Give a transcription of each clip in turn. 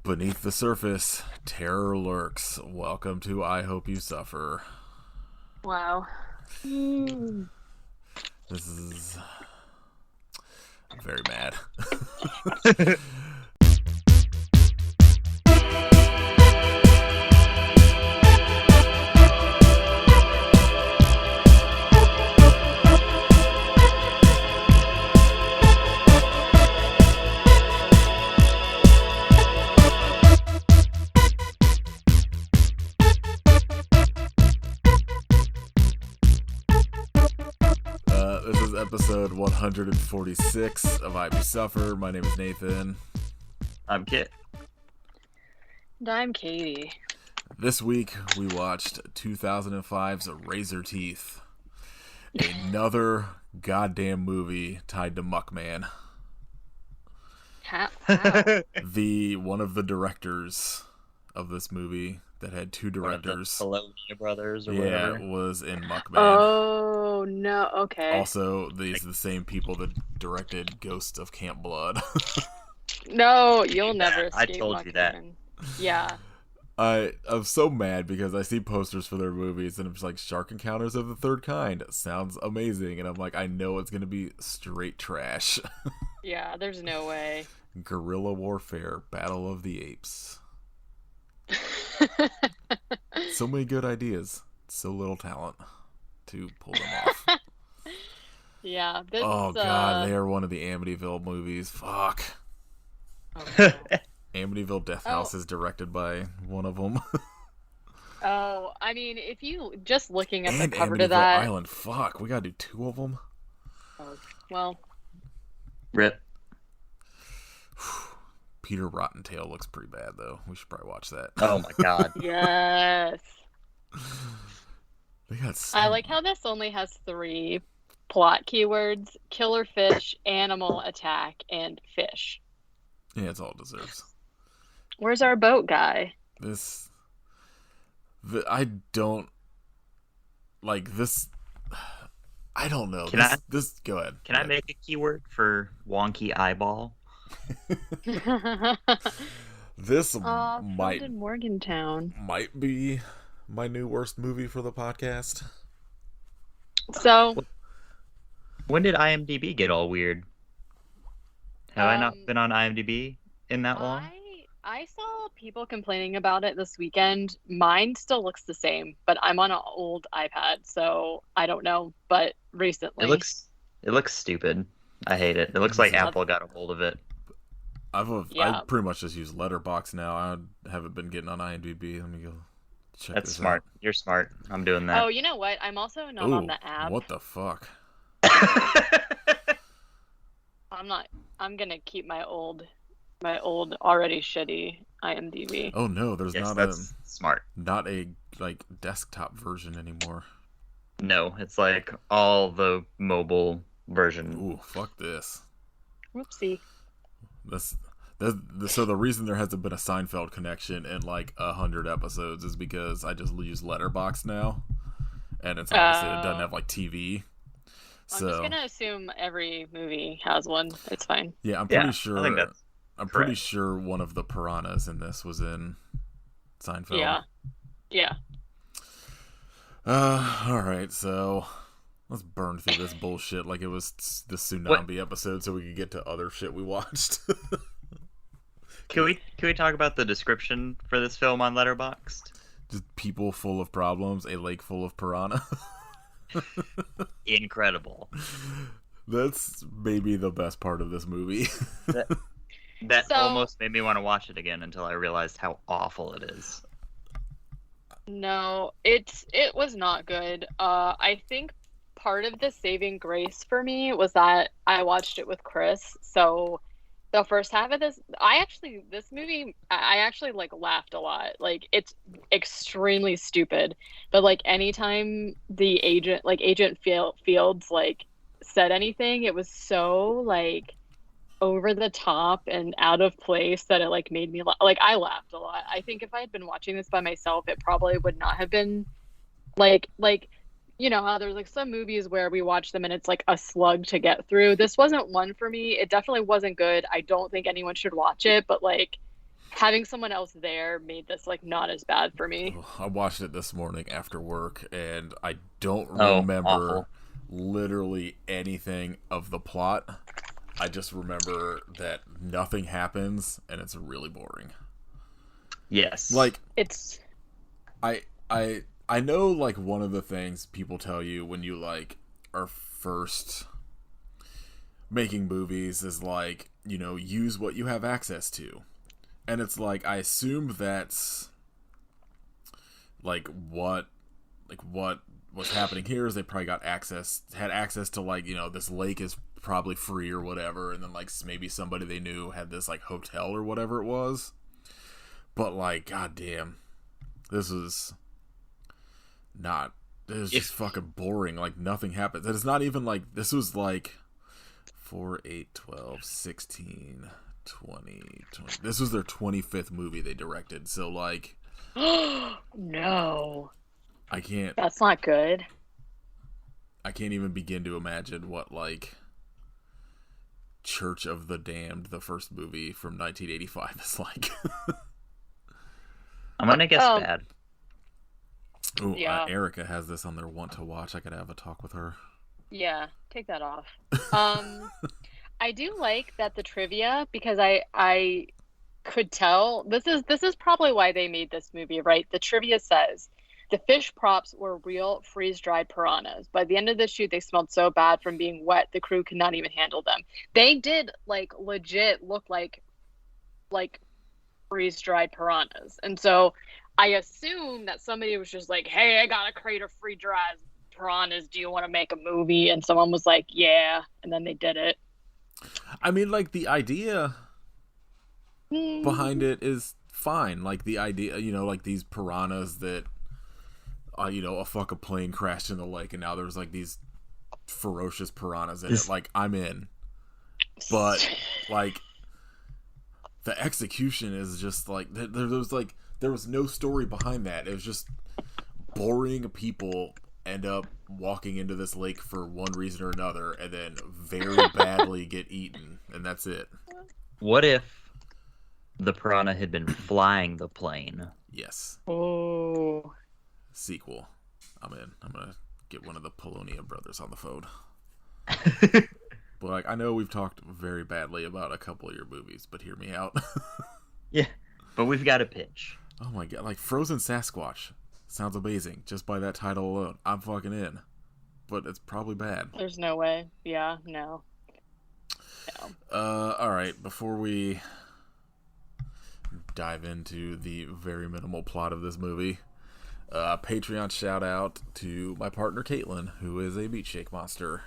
Beneath the surface, terror lurks. Welcome to I Hope You Suffer. Wow. This is... I'm very mad. This is episode 146 of I Hope You Suffer. My name is Nathan. I'm Kit. And I'm Katie. This week we watched 2005's Razorteeth. Another goddamn movie tied to Muckman. How? One of the directors of this movie that had two directors. Hello, Brothers or yeah, whatever. was in Muckman. Oh, no. Okay. Also, these are the same people that directed Ghosts of Camp Blood. No, you'll never I escape told you that. Muckman. Yeah. I'm so mad because I see posters for their movies and it's like Shark Encounters of the Third Kind. Sounds amazing. And I'm like, I know it's going to be straight trash. Yeah, there's no way. Guerrilla Warfare, Battle of the Apes. So many good ideas. So little talent to pull them off. Yeah. This, Oh, God. They are one of the Amityville movies. Fuck. Oh, no. Amityville Death House is directed by one of them. Oh, I mean, if you just looking at And the cover Amityville to that. Island. Fuck. We gotta do two of them. Oh, well, Rip. Peter Rottentail looks pretty bad, though. We should probably watch that. Oh my god. yes. They got so... I like how this only has 3 plot keywords: killer fish, animal attack, and fish. Yeah, it's all it deserves. Where's our boat guy? I don't like this. I don't know. Can I- Go ahead. Can I make a keyword for wonky eyeball? This Filmed might in Morgantown. be my new worst movie for the podcast. So, When did IMDb get all weird? Have I not Um, been on IMDb in that long? I saw people complaining about it this weekend. Mine still looks the same, but I'm on an old iPad, so I don't know. But recently, It looks stupid. I hate it. It looks like Apple got a hold of it. I pretty much just use Letterboxd now. I haven't been getting on IMDb. Let me go check That's this smart. You're smart. I'm doing that. Oh, you know what? I'm also not out. on Ooh, the app. what the fuck? I'm not. I'm gonna keep my old already shitty IMDb. Oh no, there's Yes, that's smart. not a like desktop version anymore. No, it's like all the mobile version. Ooh, fuck this. Whoopsie. So the reason there hasn't been a Seinfeld connection in like 100 episodes is because I just use Letterboxd now, and it's obviously it doesn't have like TV. I'm So just gonna assume every movie has one. It's fine. yeah, I'm pretty I sure. think that's I'm pretty correct. sure one of the piranhas in this was in Seinfeld. Yeah. Yeah. All right, so let's burn through this bullshit like it was the tsunami episode, so we could get to other shit we watched. Can we talk about the description for this film on Letterboxd? Just people full of problems, a lake full of piranha. Incredible. That's maybe the best part of this movie. That So- almost made me want to watch it again until I realized how awful it is. No, it was not good. I think part of the saving grace for me was that I watched it with Chris. So the first half of this movie, I actually like laughed a lot. Like, it's extremely stupid, but like anytime the Agent Fields like said anything, it was so like over the top and out of place that it like made me like I laughed a lot. I think if I had been watching this by myself, it probably would not have been like you know how there's like some movies where we watch them and it's like a slug to get through. This wasn't one for me. It definitely wasn't good. I don't think anyone should watch it, but like having someone else there made this like not as bad for me. I watched it this morning after work, and I don't Oh, remember awful. literally anything of the plot. I just remember that nothing happens, and it's really boring. Yes. Like, It's I know, like, one of the things people tell you when you, like, are first making movies is, like, you know, use what you have access to. And it's like, I assume that's, like, what was happening here is they probably had access to, like, you know, this lake is probably free or whatever, and then, like, maybe somebody they knew had this, like, hotel or whatever it was. But, like, goddamn, this is not. It was just fucking boring. Like, nothing happens. And it's not even like. This was like 4, 8, 12, 16, 20, 20. This was their 25th movie they directed. So, like. no, I can't. that's not good. I can't even begin to imagine what, like. Church of the Damned, the first movie from 1985, is like. I'm gonna guess bad. Ooh, Yeah. Erica has this on their want to watch. I gotta have a talk with her. Yeah, take that off. I do like that the trivia because I could tell this is probably why they made this movie, right? The trivia says the fish props were real freeze-dried piranhas. By the end of the shoot, they smelled so bad from being wet, the crew could not even handle them. They did like legit look like freeze-dried piranhas. And so I assume that somebody was just like, "Hey, I got a crate of freeze-dried piranhas. Do you want to make a movie?" And someone was like, "Yeah," and then they did it. I mean, like, the idea behind it is fine. Like, the idea, you know, like these piranhas that, you know, a fucking plane crashed in the lake, and now there's like these ferocious piranhas in it. Like, I'm in. But, like, the execution is just like there was no story behind that. It was just boring people end up walking into this lake for one reason or another, and then very badly get eaten, and that's it. What if the piranha had been flying the plane? Yes. Oh. Sequel. I'm in. I'm gonna get one of the Polonia brothers on the phone. But, like, I know we've talked very badly about a couple of your movies, but hear me out. Yeah, but we've got a pitch. Oh my god, like Frozen Sasquatch sounds amazing just by that title alone. I'm fucking in, but it's probably bad. There's no way. Yeah, no. All right. Before we dive into the very minimal plot of this movie, Patreon shout out to my partner Caitlin, who is a meat shake monster,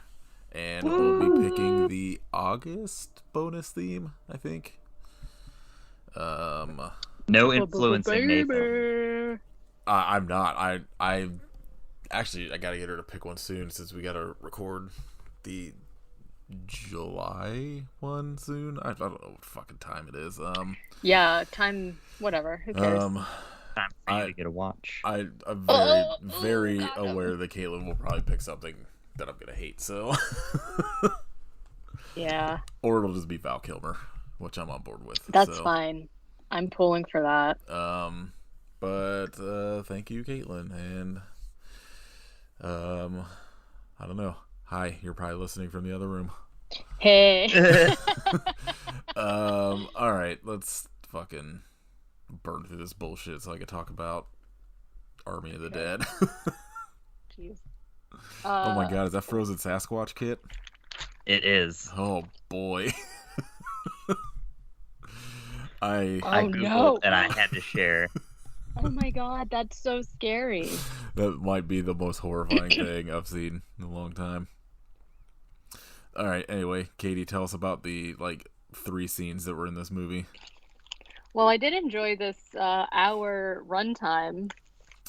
and we'll be picking the August bonus theme, I think. No influencing Nathan. I'm not. I actually I gotta get her to pick one soon since we gotta record the July one soon. I don't know what fucking time it is. Yeah, time, whatever. Who cares? Time for you to get a watch. I'm very aware that Caitlin will probably pick something that I'm gonna hate. So Yeah, or it'll just be Val Kilmer, which I'm on board with. that's so. fine. I'm pulling for that. But thank you, Caitlin, and I don't know. Hi, you're probably listening from the other room. Hey. All right, let's fucking burn through this bullshit so I can talk about Army of the Dead. Jeez. Oh my god, is that Frozen Sasquatch kit? It is. Oh boy. I Googled no. and I had to share. Oh my god, that's so scary. that might be the most horrifying thing I've seen in a long time. All right, anyway, Katie, tell us about the like 3 scenes that were in this movie. Well, I did enjoy this hour runtime.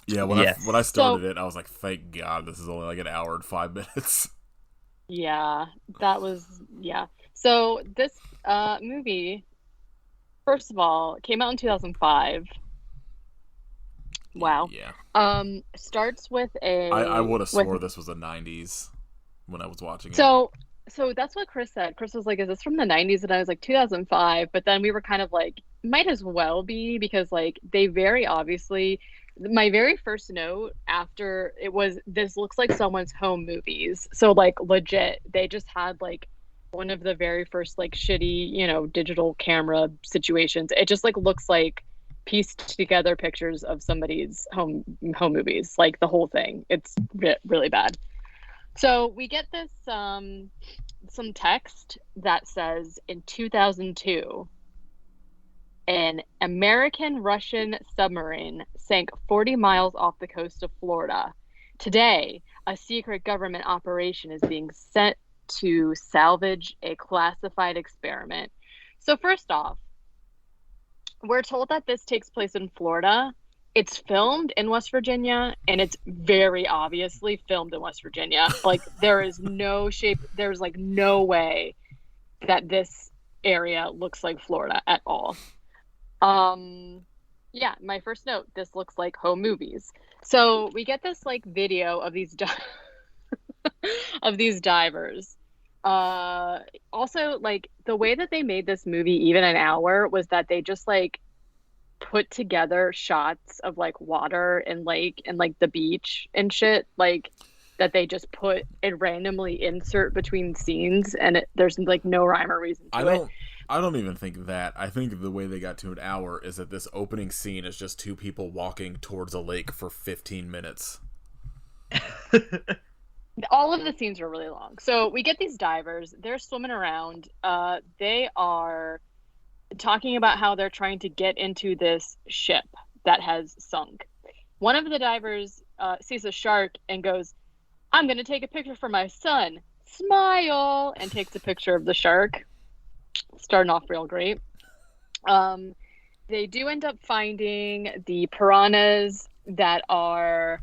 Yeah, when Yes. I started it, I was like, thank God this is only like an hour and 5 minutes. Yeah, that was So this movie, first of all, came out in 2005. Wow. Yeah. Starts with a. I would have swore this was the 90s when I was watching it. So that's what Chris said. Chris was like, "Is this from the 90s?" And I was like, 2005. But then we were kind of like, might as well be because like they very obviously my very first note after it was this looks like someone's home movies. So like legit, they just had like one of the very first like shitty, digital camera situations. It just like looks like pieced together pictures of somebody's home movies, like the whole thing. It's really bad. So we get this some text that says in 2002 an American-Russian submarine sank 40 miles off the coast of Florida. Today, a secret government operation is being sent to salvage a classified experiment. So first off, we're told that this takes place in Florida. It's filmed in West Virginia, and it's very obviously filmed in West Virginia. Like, there is no shape, there's like no way that this area looks like Florida at all. Yeah, my first note, this looks like home movies. So we get this like video of these of these divers. Also, like the way that they made this movie even an hour was that they just like put together shots of like water and lake and like the beach and shit, like that they just put and randomly insert between scenes, and there's like no rhyme or reason to it. I don't even think that. I think the way they got to an hour is that this opening scene is just two people walking towards a lake for 15 minutes. All of the scenes are really long. So we get these divers. They're swimming around. They are talking about how they're trying to get into this ship that has sunk. One of the divers sees a shark and goes, "I'm going to take a picture for my son. Smile!" And takes a picture of the shark. Starting off real great. They do end up finding the piranhas that are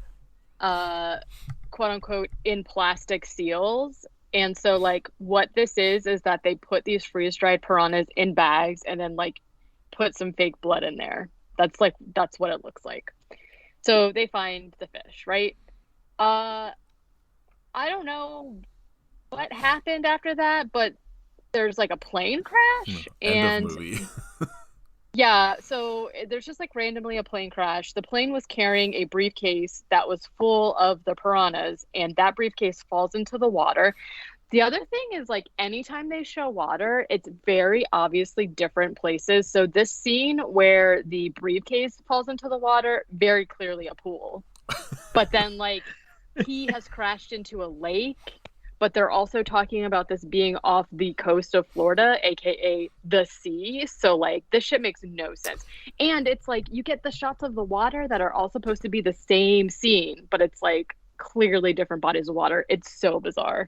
quote unquote in plastic seals. And so like what this is that they put these freeze-dried piranhas in bags and then like put some fake blood in there. That's what it looks like. So they find the fish, right? I don't know what happened after that, but there's like a plane crash End of movie. Yeah, so there's just like randomly a plane crash. The plane was carrying a briefcase that was full of the piranhas, and that briefcase falls into the water. The other thing is like anytime they show water, it's very obviously different places. So this scene where the briefcase falls into the water, very clearly a pool. But then like he has crashed into a lake. But they're also talking about this being off the coast of Florida, aka the sea. So like this shit makes no sense. And it's like you get the shots of the water that are all supposed to be the same scene, but it's like clearly different bodies of water. It's so bizarre.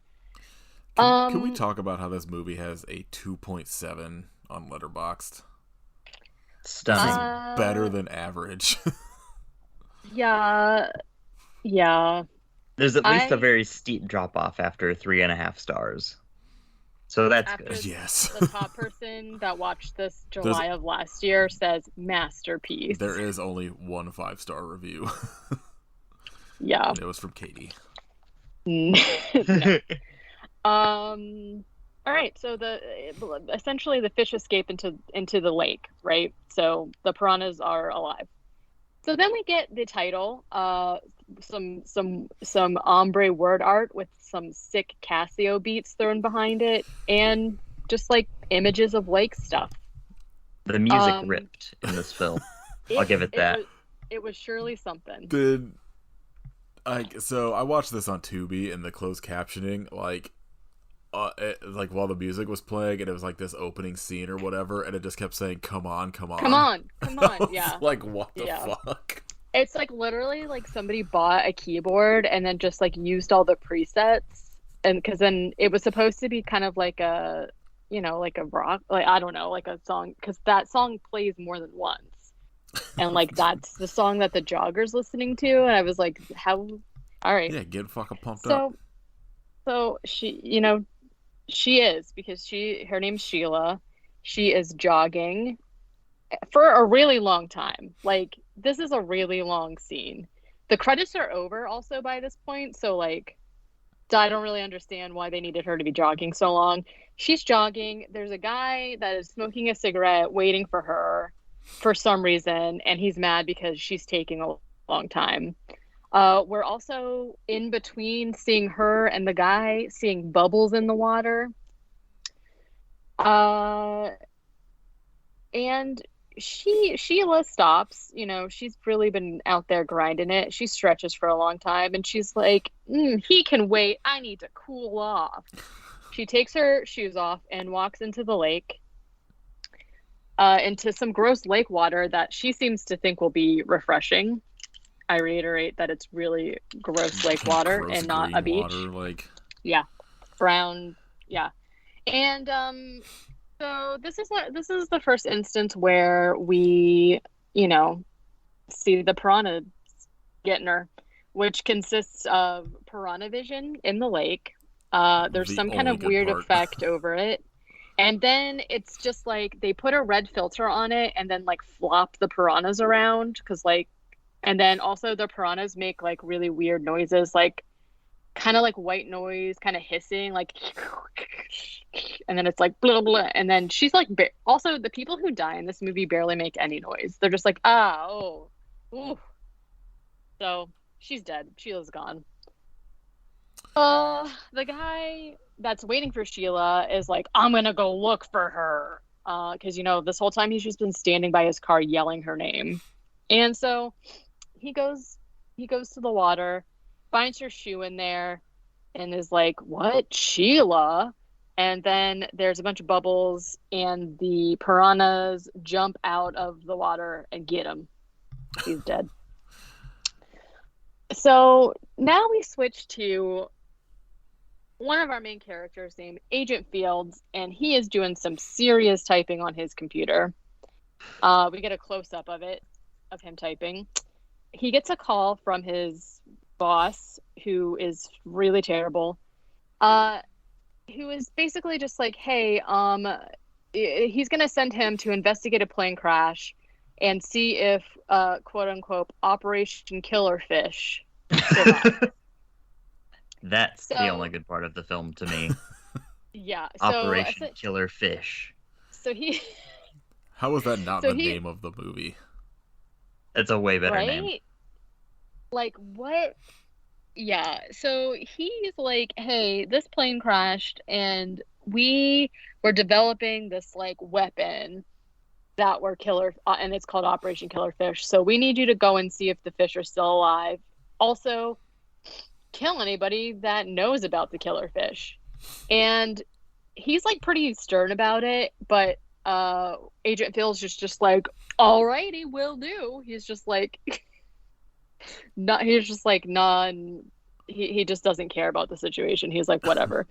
Can we talk about how this movie has a 2.7 on Letterboxd? Stunning. Better than average. Yeah. There's at least a very steep drop off after 3.5 stars. So that's After good. Yes. The top person that watched this July of last year says masterpiece. There is only one 5-star review. Yeah. And it was from Katie. No. All right. So essentially the fish escape into the lake, right? So the piranhas are alive. So then we get the title, some ombre word art with some sick Casio beats thrown behind it, and just like images of lake stuff. The music ripped in this film. I'll give it that. It was surely something. So I watched this on Tubi, and the closed captioning, like while the music was playing, and it was like this opening scene or whatever, and it just kept saying, "Come on, come on, come on." Yeah. Like what the fuck? It's like literally like somebody bought a keyboard and then just like used all the presets, and because then it was supposed to be kind of like a like a rock, like I don't know, like a song, because that song plays more than once, and like that's the song that the jogger's listening to, and I was like, how? All right, yeah, get fucking pumped up. So she is, because her name's Sheila. She is jogging for a really long time. Like this is a really long scene. The credits are over also by this point, so like I don't really understand why they needed her to be jogging so long. She's jogging. There's a guy that is smoking a cigarette waiting for her. for some reason, and he's mad because she's taking a long time. We're also in between seeing her and the guy seeing bubbles in the water. Uh, and Sheila stops. She's really been out there grinding it. She stretches for a long time, and she's like, he can wait. I need to cool off. She takes her shoes off and walks into the lake, into some gross lake water that she seems to think will be refreshing. I reiterate that it's really gross lake water Gross and not a beach. water, Yeah, brown. Yeah, and so this is the first instance where we, see the piranha getting her, which consists of piranha vision in the lake. There's some kind of weird effect over it. And then it's just like they put a red filter on it and then like flop the piranhas around because and then also the piranhas make like really weird noises, like kind of like white noise, kind of hissing, like, and then it's like blah blah, and then she's like, also the people who die in this movie barely make any noise. They're just like, oh, ooh. So she's dead. Sheila's gone. The guy that's waiting for Sheila is like, I'm gonna go look for her, because this whole time he's just been standing by his car yelling her name, and so he goes to the water, finds her shoe in there, and is like, what, Sheila? And then there's a bunch of bubbles, and the piranhas jump out of the water and get him. He's dead. So now we switch to one of our main characters named Agent Fields, and he is doing some serious typing on his computer. We get a close-up of him typing. He gets a call from his boss, who is really terrible, who is basically just like, hey, he's going to send him to investigate a plane crash and see if, quote-unquote, Operation Killerfish survived. That's the only good part of the film to me. Yeah. Operation Killerfish. So he... How is that not the name of the movie? It's a way better name. Like, what? Yeah, so he's like, hey, this plane crashed, and we were developing this, like, weapon that were killer, and it's called Operation Killerfish, so we need you to go and see if the fish are still alive. Also, kill anybody that knows about the killerfish. And he's, like, pretty stern about it, but Agent Phil's just like, alrighty, will do. He's just like... he just doesn't care about the situation. He's like, whatever.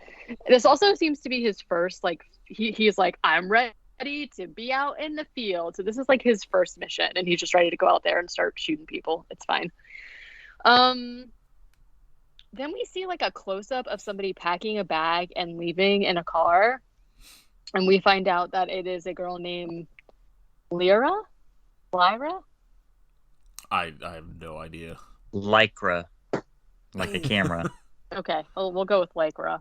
This also seems to be his first, like, he's like, I'm ready to be out in the field. So this is like his first mission, and he's just ready to go out there and start shooting people. It's fine. Then we see like a close-up of somebody packing a bag and leaving in a car, and we find out that it is a girl named Lyra. I have no idea. Lycra. Like a camera. Okay, we'll go with Lycra.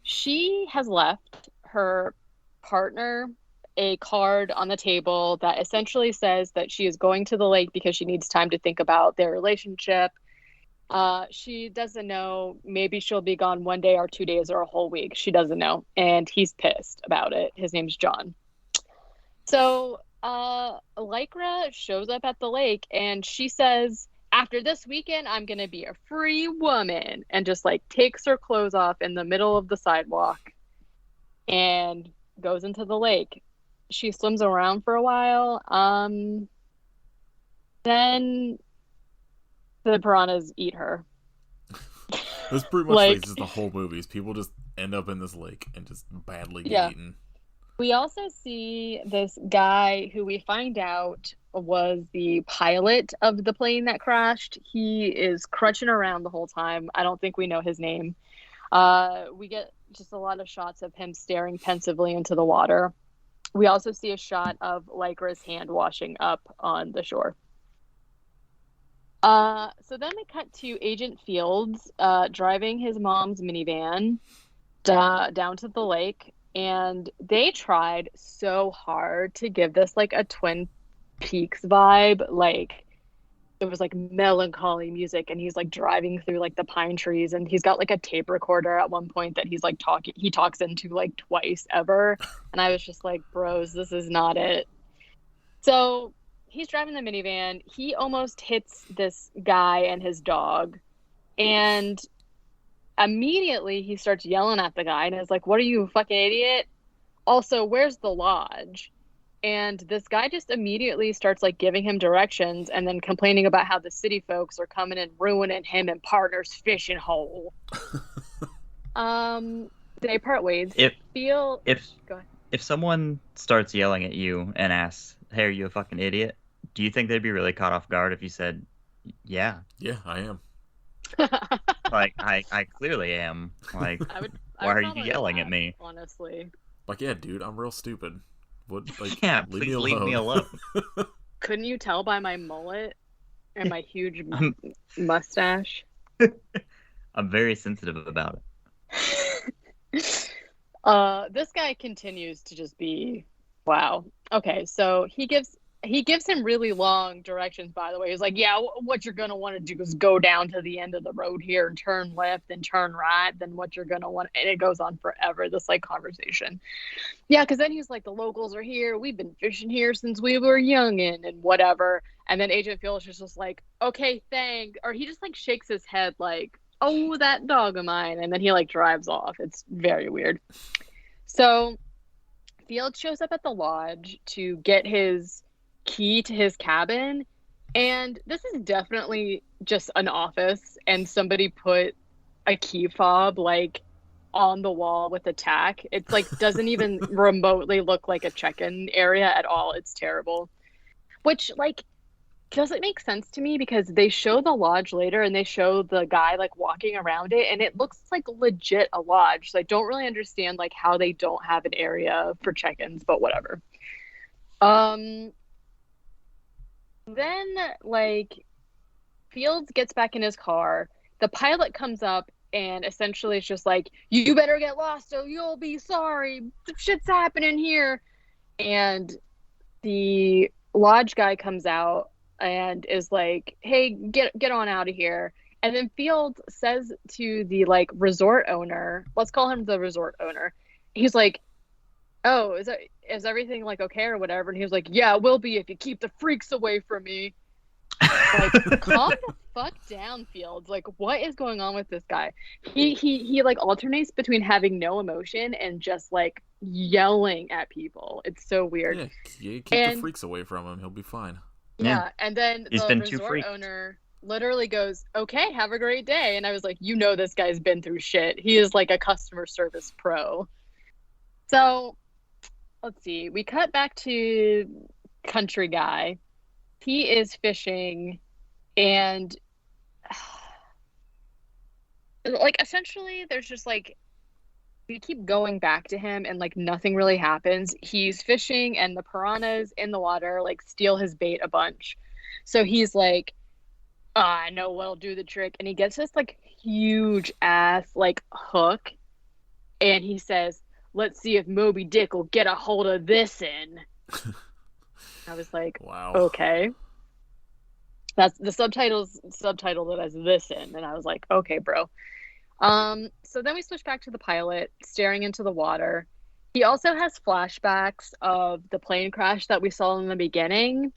She has left her partner a card on the table that essentially says that she is going to the lake because she needs time to think about their relationship. She doesn't know. Maybe she'll be gone 1 day or 2 days or a whole week. She doesn't know. And he's pissed about it. His name's John. So... Lycra shows up at the lake, and she says, after this weekend, I'm gonna be a free woman, and just like takes her clothes off in the middle of the sidewalk and goes into the lake. She swims around for a while. Then the piranhas eat her. That's pretty much like just the whole movie. Is people just end up in this lake and just badly get eaten. We also see this guy who we find out was the pilot of the plane that crashed. He is crutching around the whole time. I don't think we know his name. We get just a lot of shots of him staring pensively into the water. We also see a shot of Lycra's hand washing up on the shore. So then we cut to Agent Fields driving his mom's minivan down to the lake. And they tried so hard to give this like a twin Peaks vibe. Like it was like melancholy music, and he's like driving through like the pine trees, and he's got like a tape recorder at one point that he's like talking he talks into like twice ever. And I was just like, bros, this is not it. So he's driving the minivan. He almost hits this guy and his dog. And immediately he starts yelling at the guy and is like, what are you, a fucking idiot? Also, where's the lodge? And this guy just immediately starts like giving him directions and then complaining about how the city folks are coming and ruining him and partner's fishing hole. They part ways. If Go ahead. if someone starts yelling at you and asks, "Hey, are you a fucking idiot?" Do you think they'd be really caught off guard if you said, "Yeah"? Yeah, I am. Like I clearly am. Like, why are you yelling at me? Honestly. Like, yeah, dude, I'm real stupid. What? Like, Yeah, please leave me alone. Couldn't you tell by my mullet and my huge mustache? I'm very sensitive about it. This guy continues to just be wow. Okay, so he gives him really long directions, by the way. He's like, yeah, what you're going to want to do is go down to the end of the road here and turn left and turn right. Then what you're going to want, and it goes on forever, this like conversation. Yeah, because then he's like, the locals are here. We've been fishing here since we were youngin' and whatever. And then Agent Felix is just like, okay, thanks. Or he just like shakes his head like, oh, that dog of mine. And then he like drives off. It's very weird. So Field shows up at the lodge to get his key to his cabin, and this is definitely just an office, and somebody put a key fob like on the wall with a tack. It's like doesn't even remotely look like a check-in area at all. It's terrible, which like doesn't make sense to me because they show the lodge later and they show the guy like walking around it and it looks like legit a lodge. So I don't really understand like how they don't have an area for check-ins, but whatever. Then, like, Fields gets back in his car. The pilot comes up and essentially is just like, you better get lost or you'll be sorry. Shit's happening here. And the lodge guy comes out and is like, hey, get on out of here. And then Fields says to the, like, resort owner, let's call him the resort owner. He's like, oh, is everything like okay or whatever? And he was like, yeah, it will be if you keep the freaks away from me. Like, calm the fuck down, Fields. Like, what is going on with this guy? He like alternates between having no emotion and just like yelling at people. It's so weird. Yeah, keep the freaks away from him. He'll be fine. Yeah, and then he's the been resort owner literally goes, okay, have a great day. And I was like, you know, this guy's been through shit. He is like a customer service pro. So let's see. We cut back to country guy. He is fishing and like essentially there's just like we keep going back to him and like nothing really happens. He's fishing and the piranhas in the water like steal his bait a bunch. So he's like, oh, I know what'll do the trick. And he gets this like huge ass like hook and he says, let's see if Moby Dick will get a hold of this in. I was like, wow, okay. That's the subtitled it as this in, and I was like, okay, bro. So then we switch back to the pilot staring into the water. He also has flashbacks of the plane crash that we saw in the beginning,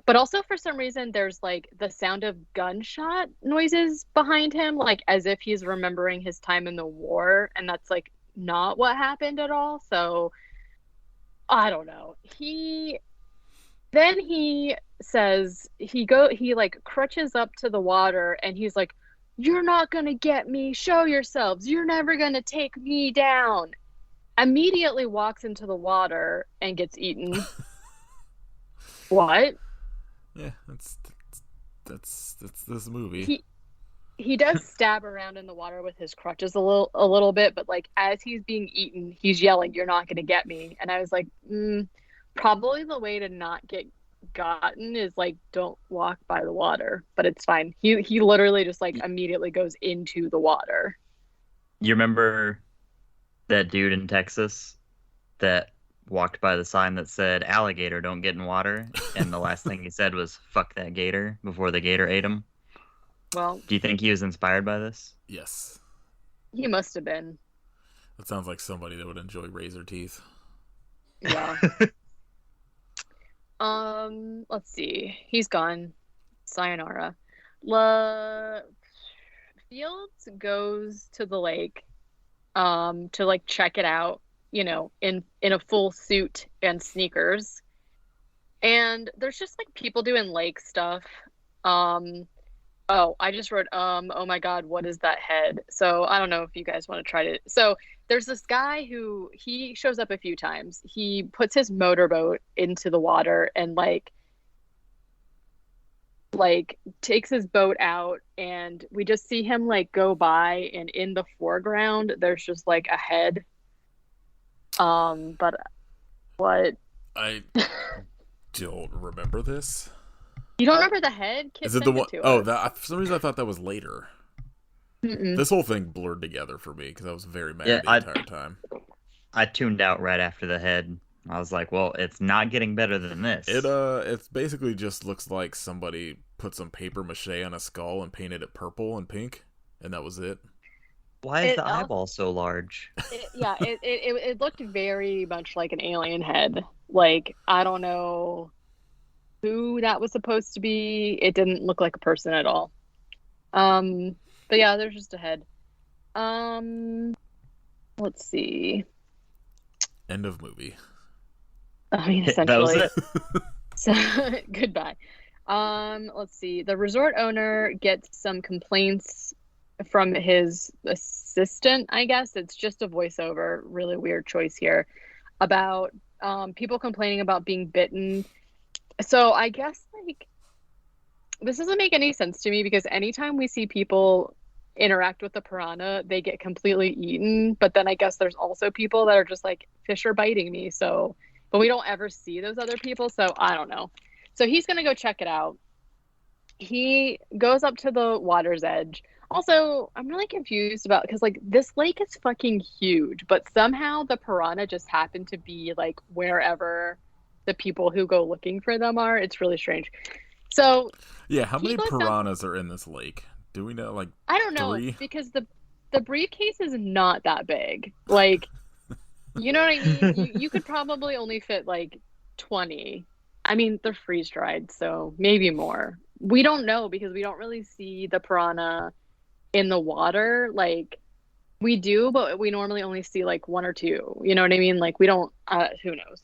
but also for some reason there's like the sound of gunshot noises behind him, like as if he's remembering his time in the war, and that's like not what happened at all. So I don't know. He says he like crutches up to the water and he's like, you're not gonna get me, show yourselves, you're never gonna take me down. Immediately walks into the water and gets eaten. What? Yeah, that's this movie. He does stab around in the water with his crutches a little bit, but like as he's being eaten, he's yelling, "You're not going to get me." And I was like, probably the way to not get gotten is like don't walk by the water, but it's fine. He literally just like immediately goes into the water. You remember that dude in Texas that walked by the sign that said "alligator don't get in water," and the last thing he said was "fuck that gator" before the gator ate him. Well, Do you think he was inspired by this? Yes. he must have been. That sounds like somebody that would enjoy Razorteeth. Yeah. Let's see. He's gone. Sayonara. Fields goes to the lake to like check it out, you know, in a full suit and sneakers. And there's just like people doing lake stuff. Oh, I just wrote oh my God, what is that head? So I don't know if you guys want to try to. So there's this guy who he shows up a few times. He puts his motorboat into the water and like takes his boat out, and we just see him like go by, and in the foreground there's just like a head. But what? I don't remember this. You don't remember the head? Kid Is it the sent one to oh us. that for some reason I thought that was later. Mm-mm. This whole thing blurred together for me because I was very mad Yeah, the entire time. I tuned out right after the head. I was like, well, it's not getting better than this. It's basically just looks like somebody put some paper mache on a skull and painted it purple and pink, and that was it. Why is It the also- eyeball so large? It looked very much like an alien head. Like, I don't know who that was supposed to be. It didn't look like a person at all. But yeah, there's just a head. Let's see. End of movie. I mean, That was essentially. it. So, goodbye. Let's see. The resort owner gets some complaints from his assistant, I guess. It's just a voiceover. Really weird choice here. About people complaining about being bitten. So I guess like this doesn't make any sense to me because anytime we see people interact with the piranha, they get completely eaten. But then I guess there's also people that are just like, fish are biting me. So, but we don't ever see those other people. So I don't know. So he's going to go check it out. He goes up to the water's edge. Also, I'm really confused about because like this lake is fucking huge, but somehow the piranha just happened to be like wherever the people who go looking for them are. It's really strange. So Yeah, how he many goes down- piranhas are in this lake? Do we know? Like, I don't know 3? because the briefcase is not that big. Like, you know what I mean? You could probably only fit like 20. I mean, they're freeze dried, so maybe more. We don't know because we don't really see the piranha in the water. Like, we do, but we normally only see like 1 or 2. You know what I mean? Like, we don't. Who knows?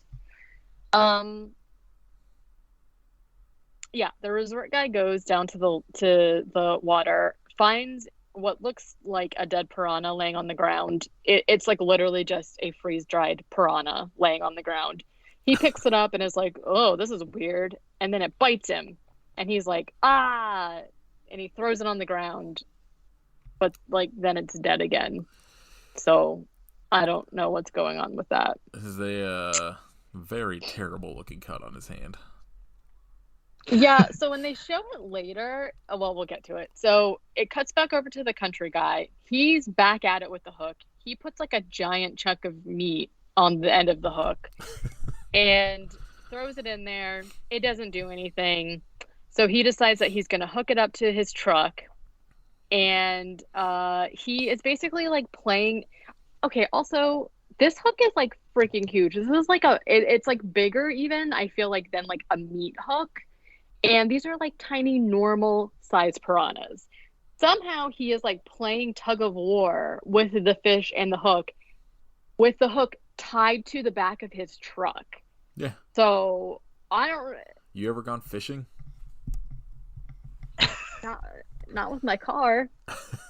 Yeah, the resort guy goes down to the water, finds what looks like a dead piranha laying on the ground. It's like literally just a freeze-dried piranha laying on the ground. He picks it up and is like, "Oh, this is weird." And then it bites him. And he's like, "Ah!" And he throws it on the ground. But like then it's dead again. So, I don't know what's going on with that. This is a very terrible looking cut on his hand. Yeah, so when they show it later, well, we'll get to it. So it cuts back over to the country guy. He's back at it with the hook. He puts like a giant chunk of meat on the end of the hook and throws it in there. It doesn't do anything. So he decides that he's going to hook it up to his truck. And he is basically like playing. Okay, also, this hook is like freaking huge. This is like it's like bigger even, I feel like, than like a meat hook. And these are like tiny, normal size piranhas. Somehow he is like playing tug of war with the fish and the hook, with the hook tied to the back of his truck. Yeah. So I don't. You ever gone fishing? Not with my car.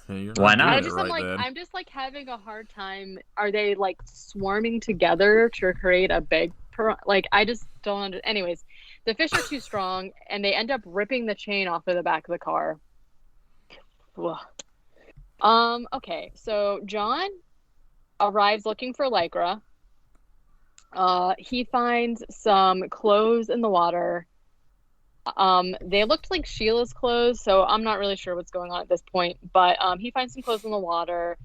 Why not? I'm just like having a hard time. Are they like swarming together to create a big piranha? Like I just don't understand. Anyways. The fish are too strong, and they end up ripping the chain off of the back of the car. Ugh. Okay, so John arrives looking for Lycra. He finds some clothes in the water. They looked like Sheila's clothes, so I'm not really sure what's going on at this point. But he finds some clothes in the water.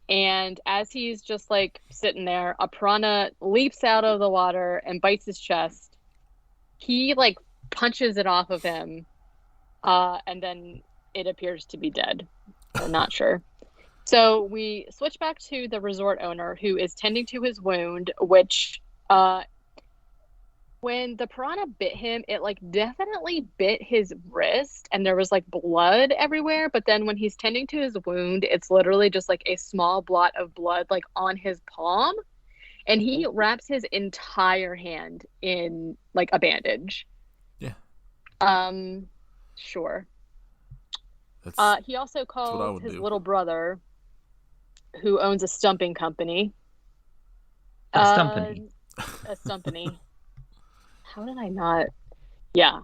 And as he's just like sitting there, a piranha leaps out of the water and bites his chest. He like punches it off of him, and then it appears to be dead. I'm not sure. So we switch back to the resort owner who is tending to his wound, which when the piranha bit him, it like definitely bit his wrist and there was like blood everywhere. But then when he's tending to his wound, it's literally just like a small blot of blood like on his palm. And he wraps his entire hand in like a bandage. Yeah. Sure. He also what I calls would his do. little brother, who owns a stumping company. A stumpany. A stumpany. How did I not? Yeah.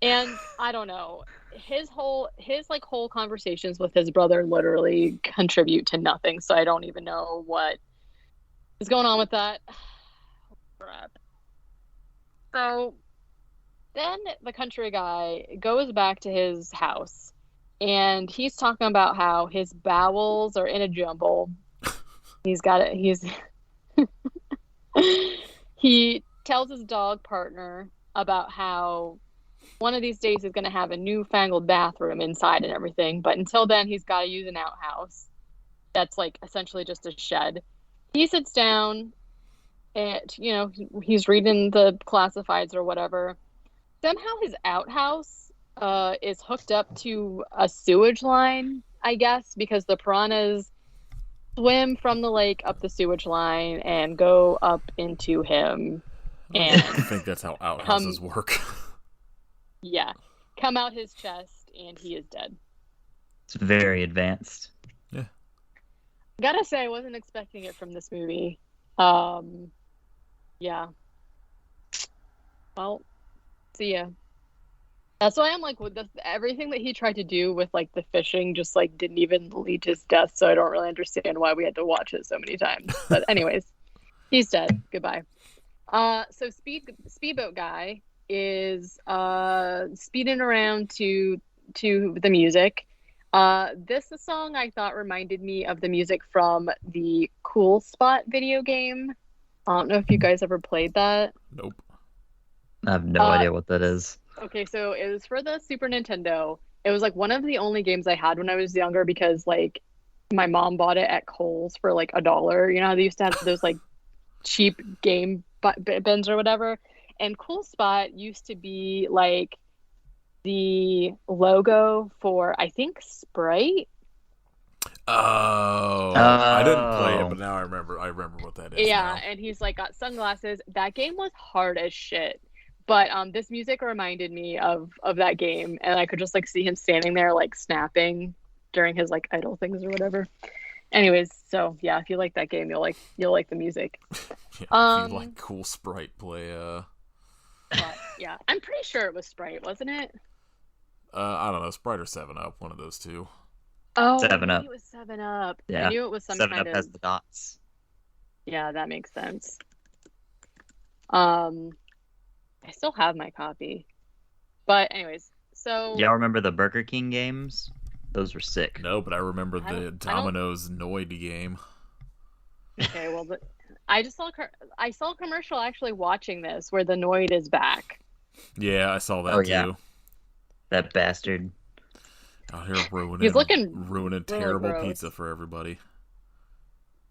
And I don't know. His whole conversations with his brother literally contribute to nothing. So I don't even know what is going on with that. Crap. So then the country guy goes back to his house and he's talking about how his bowels are in a jumble. He's got it. He tells his dog partner about how one of these days he's going to have a newfangled bathroom inside and everything. But until then, he's got to use an outhouse. That's like essentially just a shed. He sits down and, he's reading the classifieds or whatever. Somehow his outhouse is hooked up to a sewage line, I guess, because the piranhas swim from the lake up the sewage line and go up into him. And I think that's how outhouses work. Yeah. Come out his chest and he is dead. It's very advanced. Yeah. Gotta say, I wasn't expecting it from this movie. Yeah. Well, see ya. That's why I'm like, everything that he tried to do with like the fishing just like didn't even lead to his death. So I don't really understand why we had to watch it so many times. But anyways, he's dead. Goodbye. So speedboat guy is speeding around to the music. This song I thought reminded me of the music from the Cool Spot video game. I don't know if you guys ever played that. Nope. I have no idea what that is. Okay, so it was for the Super Nintendo. It was like one of the only games I had when I was younger because like my mom bought it at Kohl's for like $1. You know how they used to have those like cheap game bins or whatever. And Cool Spot used to be like the logo for, I think, Sprite. Oh, I didn't play it, but now I remember what that is. Yeah, now. and he's like got sunglasses. That game was hard as shit. But this music reminded me of that game, and I could just like see him standing there like snapping during his like idle things or whatever. Anyways, so yeah, if you like that game, you'll like the music. Yeah, if you like Cool Sprite, play But, yeah, I'm pretty sure it was Sprite, wasn't it? I don't know, Sprite or 7-Up, one of those two. Oh, 7-Up. It was 7-Up. Yeah. I knew it was some 7-Up kind of. has the dots. Yeah, that makes sense. I still have my copy. But anyways, so Y'all remember the Burger King games? Those were sick. No, but I remember I the don't- Domino's Noid game. okay, well, I saw a commercial actually watching this where the Noid is back. Yeah, I saw that Oh, too. yeah. That bastard. Out here ruining He's looking ruining really terrible gross. pizza for everybody.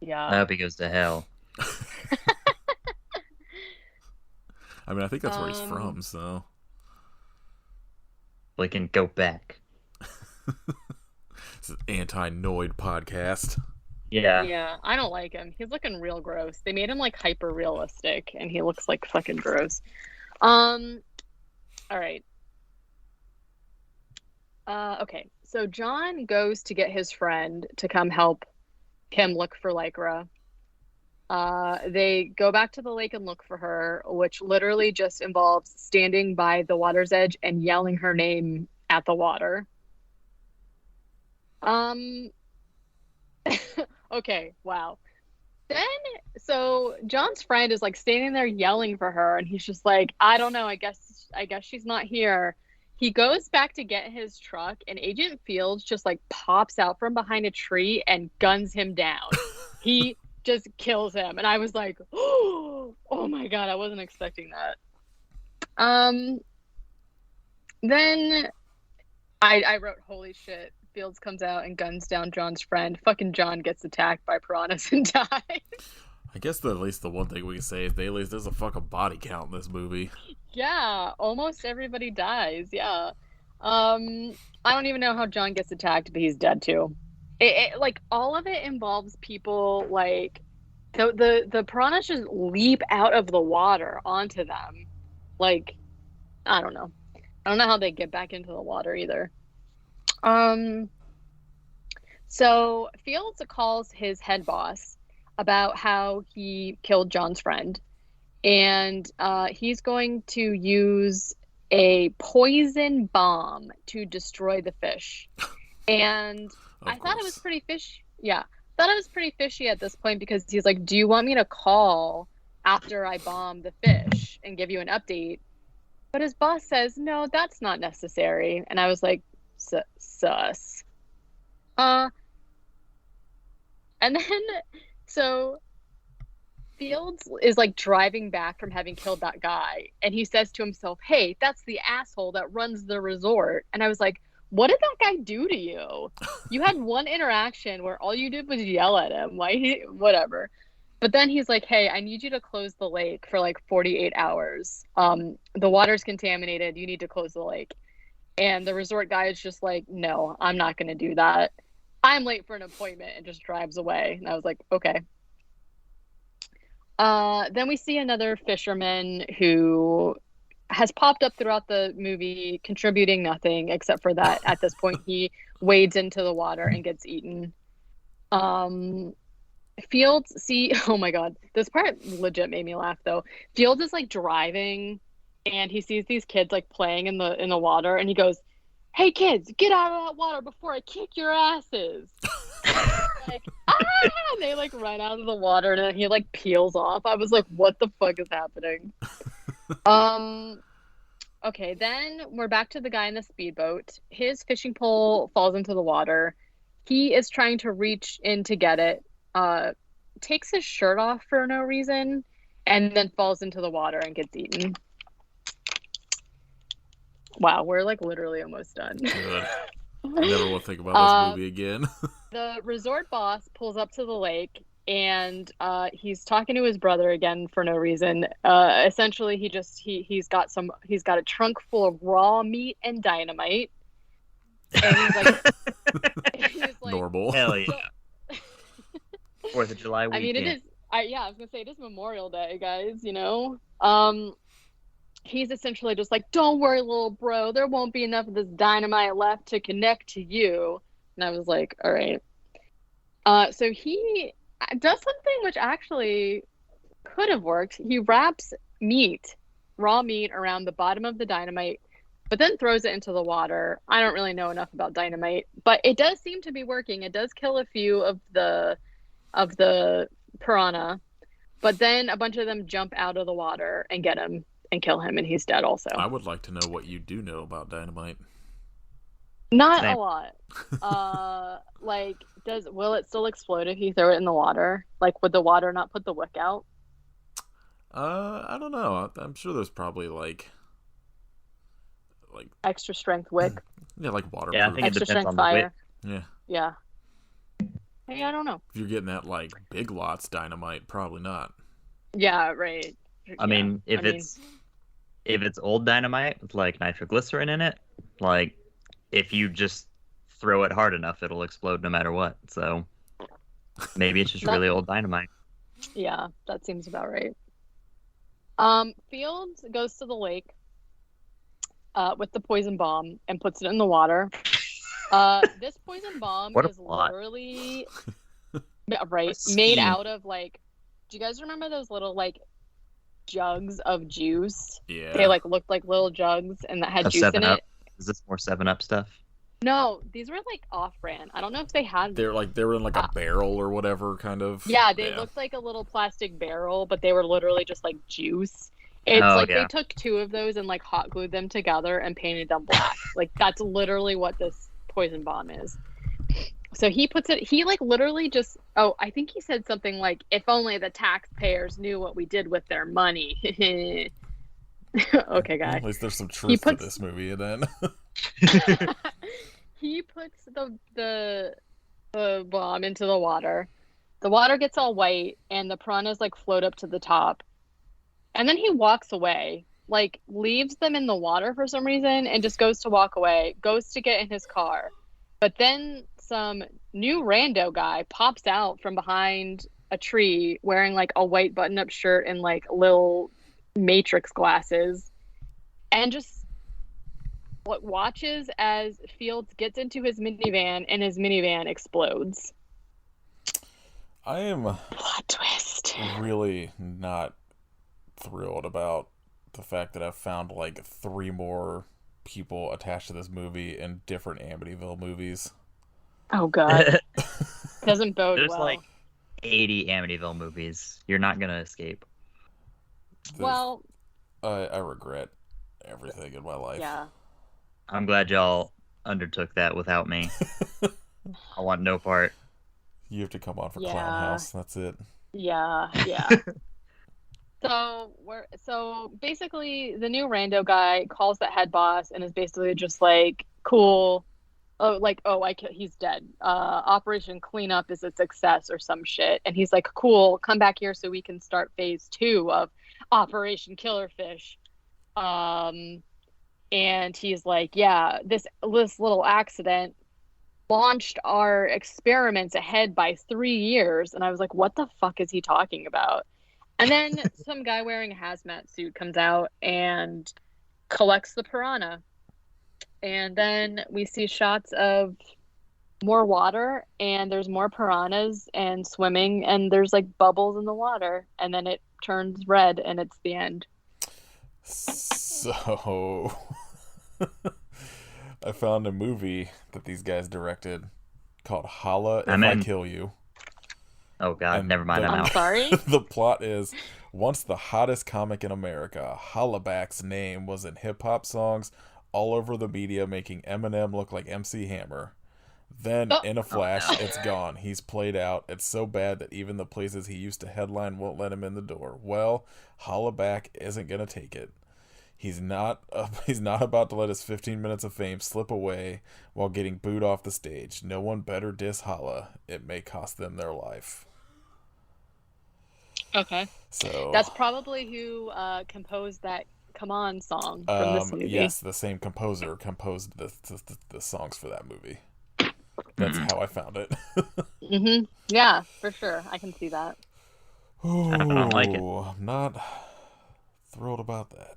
Yeah. I hope he goes to hell. I mean, I think that's where he's from, so. We can go back. It's an anti-Noid podcast. Yeah. Yeah, I don't like him. He's looking real gross. They made him like hyper realistic and he looks like fucking gross. All right. Okay. So John goes to get his friend to come help him look for Lycra. They go back to the lake and look for her, which literally just involves standing by the water's edge and yelling her name at the water. Okay, wow. Then, so John's friend is like standing there yelling for her, and he's just like, I don't know, I guess she's not here. He goes back to get his truck, and Agent Fields just like pops out from behind a tree and guns him down. He just kills him, and I was like, oh my god, I wasn't expecting that. Then I wrote, holy shit, Fields comes out and guns down John's friend. Fucking John gets attacked by piranhas and dies. I guess at least the one thing we can say is there's a fucking body count in this movie. Yeah, almost everybody dies. Yeah. I don't even know how John gets attacked, but he's dead too. Like all of it involves people like the piranhas just leap out of the water onto them. Like, I don't know. I don't know how they get back into the water either. So Fields calls his head boss about how he killed John's friend, and he's going to use a poison bomb to destroy the fish. And I thought it was pretty fishy. Yeah, thought it was pretty fishy at this point because he's like, "Do you want me to call after I bomb the fish and give you an update?" But his boss says, "No, that's not necessary." And I was like, "Sus." And then, so Fields is like driving back from having killed that guy, and he says to himself, "Hey, that's the asshole that runs the resort." And I was like, what did that guy do to you? You had one interaction where all you did was yell at him. Whatever. But then he's like, "Hey, I need you to close the lake for like 48 hours. The water's contaminated. You need to close the lake." And the resort guy is just like, "No, I'm not going to do that. I'm late for an appointment," and just drives away. And I was like, okay. Then we see another fisherman who has popped up throughout the movie, contributing nothing except for that at this point he wades into the water and gets eaten. Fields, oh my god, this part legit made me laugh though. Fields is like driving, and he sees these kids like playing in the water, and he goes, "Hey kids, get out of that water before I kick your asses." Like, and they like run out of the water, and then he like peels off. I was like, what the fuck is happening? Okay, then we're back to the guy in the speedboat. His fishing pole falls into the water. He is trying to reach in to get it, takes his shirt off for no reason, and then falls into the water and gets eaten. Wow, we're like literally almost done. Good. I never will think about this movie again. The resort boss pulls up to the lake, and he's talking to his brother again for no reason. Essentially, he's got a trunk full of raw meat and dynamite, and he's like, normal. Hell yeah. 4th of July weekend. I mean, it is. I was gonna say it is Memorial Day, guys. You know. He's essentially just like, "Don't worry, little bro. There won't be enough of this dynamite left to connect to you." And I was like, all right. So he does something which actually could have worked. He wraps raw meat, around the bottom of the dynamite, but then throws it into the water. I don't really know enough about dynamite, but it does seem to be working. It does kill a few of the piranha, but then a bunch of them jump out of the water and get him and kill him, and he's dead also. I would like to know what you do know about dynamite. Not a lot. Like, will it still explode if you throw it in the water? Like, would the water not put the wick out? I don't know. I'm sure there's probably like extra strength wick. Yeah, like waterproof. Yeah, I think extra it depends strength on the fire. wick. Yeah. Hey, I don't know. If you're getting that like Big Lots dynamite, probably not. Yeah, right. I mean, if it's old dynamite with like nitroglycerin in it, like if you just throw it hard enough, it'll explode no matter what. So maybe it's just really old dynamite. Yeah, that seems about right. Fields goes to the lake with the poison bomb and puts it in the water. This poison bomb is literally made out of like. Do you guys remember those little like jugs of juice? Yeah. They like looked like little jugs and that had juice in it. Is this more 7-Up stuff? No, these were like off-brand. I don't know if they had. They were in like a barrel or whatever kind of. Yeah, they looked like a little plastic barrel, but they were literally just like juice. It's Oh like they yeah. took two of those and like hot glued them together and painted them black. Like that's literally what this poison bomb is. So he puts it, he like literally just, oh, I think he said something like, if only the taxpayers knew what we did with their money. Okay, guy. At least there's some He truth puts, to this movie, and then he puts the bomb into the water. The water gets all white and the piranhas like float up to the top. And then he walks away, like leaves them in the water for some reason and just goes to walk away, goes to get in his car. But then some new rando guy pops out from behind a tree wearing like a white button-up shirt and like little matrix glasses and just watches as Fields gets into his minivan and his minivan explodes. I am Plot twist. really not thrilled about the fact that I've found like 3 more people attached to this movie in different Amityville movies. Oh god. Doesn't bode There's well. like 80 Amityville movies. You're not gonna escape. Well, I regret everything in my life. yeah. I'm glad y'all undertook that without me. I want no part. You have to come on for Yeah. Clown House. That's it. Yeah. So basically the new rando guy calls the head boss and is basically just like, cool. He's dead. Operation Cleanup is a success or some shit. And he's like, cool, come back here so we can start phase 2 of Operation Killerfish. And he's like, yeah, this little accident launched our experiments ahead by 3 years. And I was like, what the fuck is he talking about? And then some guy wearing a hazmat suit comes out and collects the piranha. And then we see shots of more water and there's more piranhas and swimming and there's like bubbles in the water. And then it turns red and it's the end. So I found a movie that these guys directed called Holla If I Kill You. Oh god, And never mind. I'm I'm out. sorry? The plot is, once the hottest comic in America, Hollaback's name was in hip-hop songs all over the media, making Eminem look like MC Hammer. Then, in a flash, it's gone. He's played out. It's so bad that even the places he used to headline won't let him in the door. Well, Hollaback isn't going to take it. He's not about to let his 15 minutes of fame slip away while getting booed off the stage. No one better diss Holla. It may cost them their life. Okay. So That's probably who composed that Come On song from this movie. yes, the same composer composed the songs for that movie. That's how I found it. Mm-hmm. Yeah, for sure. I can see that. I don't like it. I'm not thrilled about that.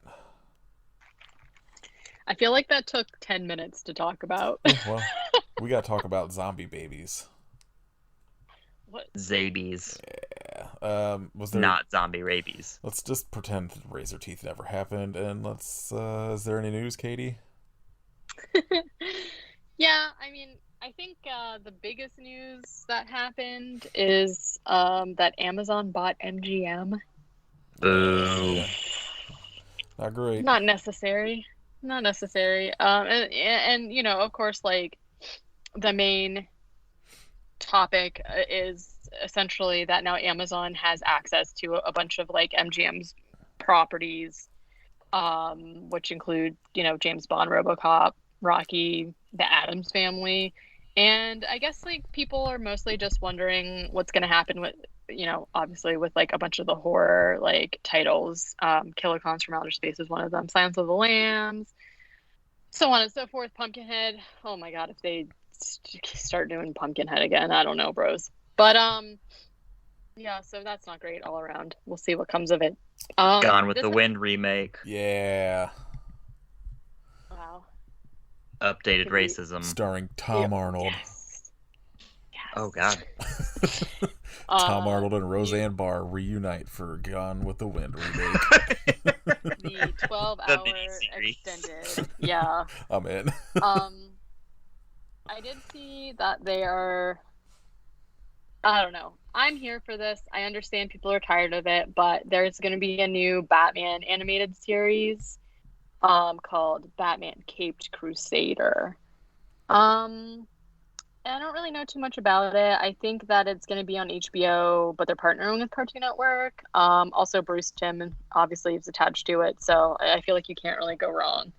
I feel like that took 10 minutes to talk about. Well, we got to talk about zombie babies. What? Zabies. Yeah. Was there Not zombie rabies. Let's just pretend that Razorteeth never happened, and is there any news, Katie? Yeah, I mean, I think the biggest news that happened is that Amazon bought MGM. Boo. Not great. Not necessary. And you know, of course, like the main topic is essentially that now Amazon has access to a bunch of like MGM's properties, which include, you know, James Bond, RoboCop, Rocky, the Addams Family. And I guess like people are mostly just wondering what's going to happen with, you know, obviously with like a bunch of the horror like titles. Killer Clowns from Outer Space is one of them. Silence of the Lambs, so on and so forth. Pumpkinhead. Oh my God, if they start doing Pumpkinhead again, I don't know, bros. But yeah, so that's not great all around. We'll see what comes of it. Gone with the Wind remake. Yeah. Wow. Updated racism. Starring Tom Arnold. Yes. Oh god. Tom Arnold and Roseanne Barr reunite for Gone with the Wind remake. The 12-hour extended. Yeah. I'm in. I did see that they are, I don't know. I'm here for this. I understand people are tired of it, but there's going to be a new Batman animated series called Batman Caped Crusader. Um I don't really know too much about it. I think that it's going to be on HBO, but they're partnering with Cartoon Network. Also, Bruce Timm obviously is attached to it, so I feel like you can't really go wrong.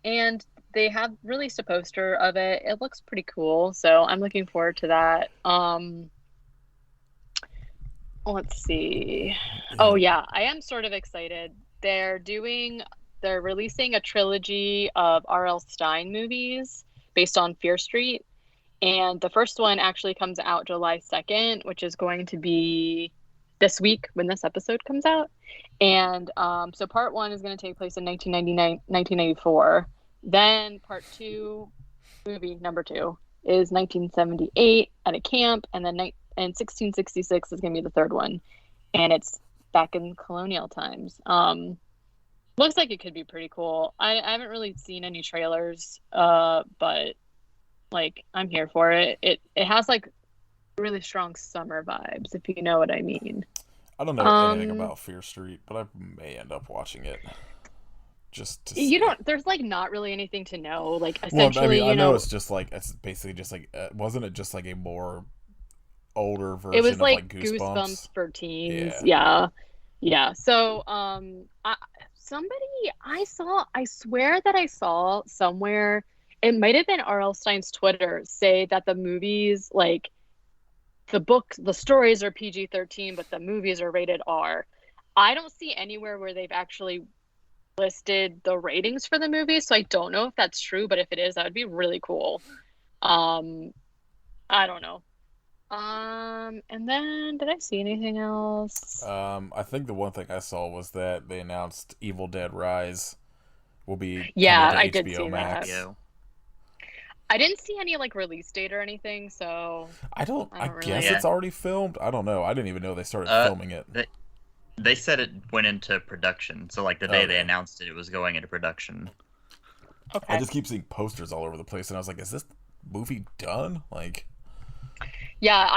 And they have released a poster of it. It looks pretty cool, so I'm looking forward to that. Let's see. Oh yeah, I am sort of excited. They're releasing a trilogy of R.L. Stine movies based on Fear Street. And the first one actually comes out July 2nd, which is going to be this week when this episode comes out. And so part one is going to take place in 1994. Then part two, movie number two, is 1978 at a camp. And then 1666 is going to be the third one. And it's back in colonial times. Looks like it could be pretty cool. I haven't really seen any trailers, but like I'm here for it. It has like really strong summer vibes, if you know what I mean. I don't know anything about Fear Street, but I may end up watching it just to see. You don't. There's like not really anything to know. Like Well, I essentially, mean, I know it's just like it's basically just like wasn't it just like a more older version it was of like Goosebumps? for teens. Yeah. So I swear that I saw somewhere, it might have been R.L. Stine's Twitter, say that the movies, like the stories are PG-13, but the movies are rated R. I don't see anywhere where they've actually listed the ratings for the movies, so I don't know if that's true, but if it is, that would be really cool. I don't know. And then did I see anything else? I think the one thing I saw was that they announced Evil Dead Rise will be coming to I HBO did see Max. that. I didn't see any like release date or anything, so I guess really... it's already filmed. I don't know. I didn't even know they started filming it. They said it went into production, so like the day they announced it, it was going into production. Okay. I just keep seeing posters all over the place, and I was like, "Is this movie done?" Like, yeah,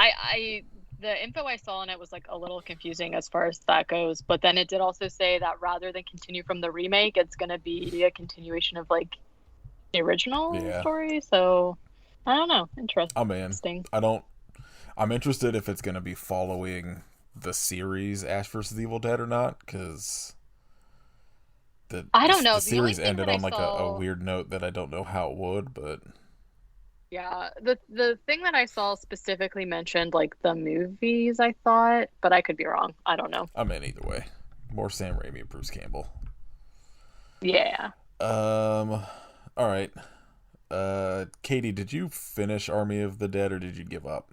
the info I saw on it was like a little confusing as far as that goes, but then it did also say that rather than continue from the remake, it's going to be a continuation of like the original story. So I don't know. Interesting. I'm interested if it's going to be following the series Ash vs. Evil Dead or not, because I don't know. The series ended on like a weird note that I don't know how it would, but yeah, the thing that I saw specifically mentioned like the movies, I thought, but I could be wrong. I don't know. I mean, either way, more Sam Raimi and Bruce Campbell. Yeah. All right. Katie, did you finish Army of the Dead or did you give up?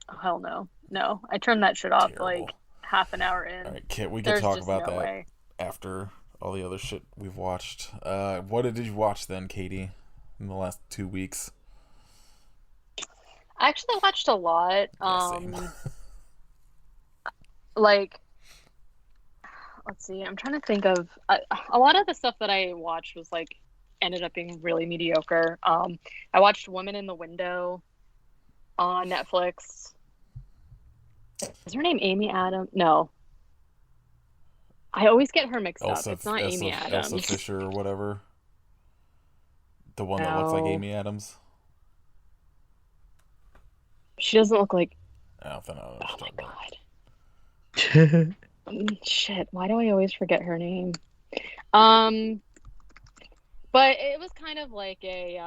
Oh, hell no. No, I turned that shit off like half an hour in. All right, we can talk about that after all the other shit we've watched. What did you watch then, Katie, in the last 2 weeks? I actually watched a lot. Same. Like, let's see. I'm trying to think of a lot of the stuff that I watched was like ended up being really mediocre. I watched Woman in the Window on Netflix. Is her name Amy Adams? No. I always get her mixed up. It's not Amy Adams. Elsa Fisher or whatever. The one that looks like Amy Adams. She doesn't look like... I don't know. Oh my god. Shit, why do I always forget her name? But it was kind of like a,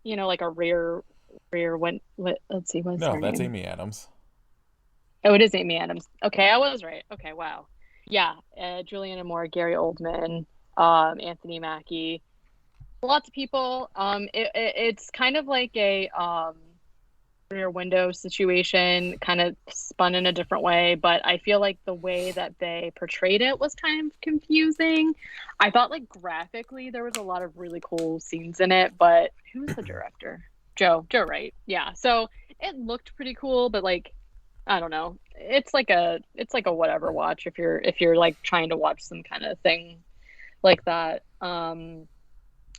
like a rare let's see, what's her name? No, that's Amy Adams. Oh, it is Amy Adams. Okay, I was right. Okay, wow. Yeah, Julianne Moore, Gary Oldman, Anthony Mackie, lots of people. It's kind of like a Rear Window situation, kind of spun in a different way, but I feel like the way that they portrayed it was kind of confusing. I thought like graphically there was a lot of really cool scenes in it, but who's the director? Joe Wright. Yeah, so it looked pretty cool, but like I don't know. It's like a whatever watch if you're like trying to watch some kind of thing like that. I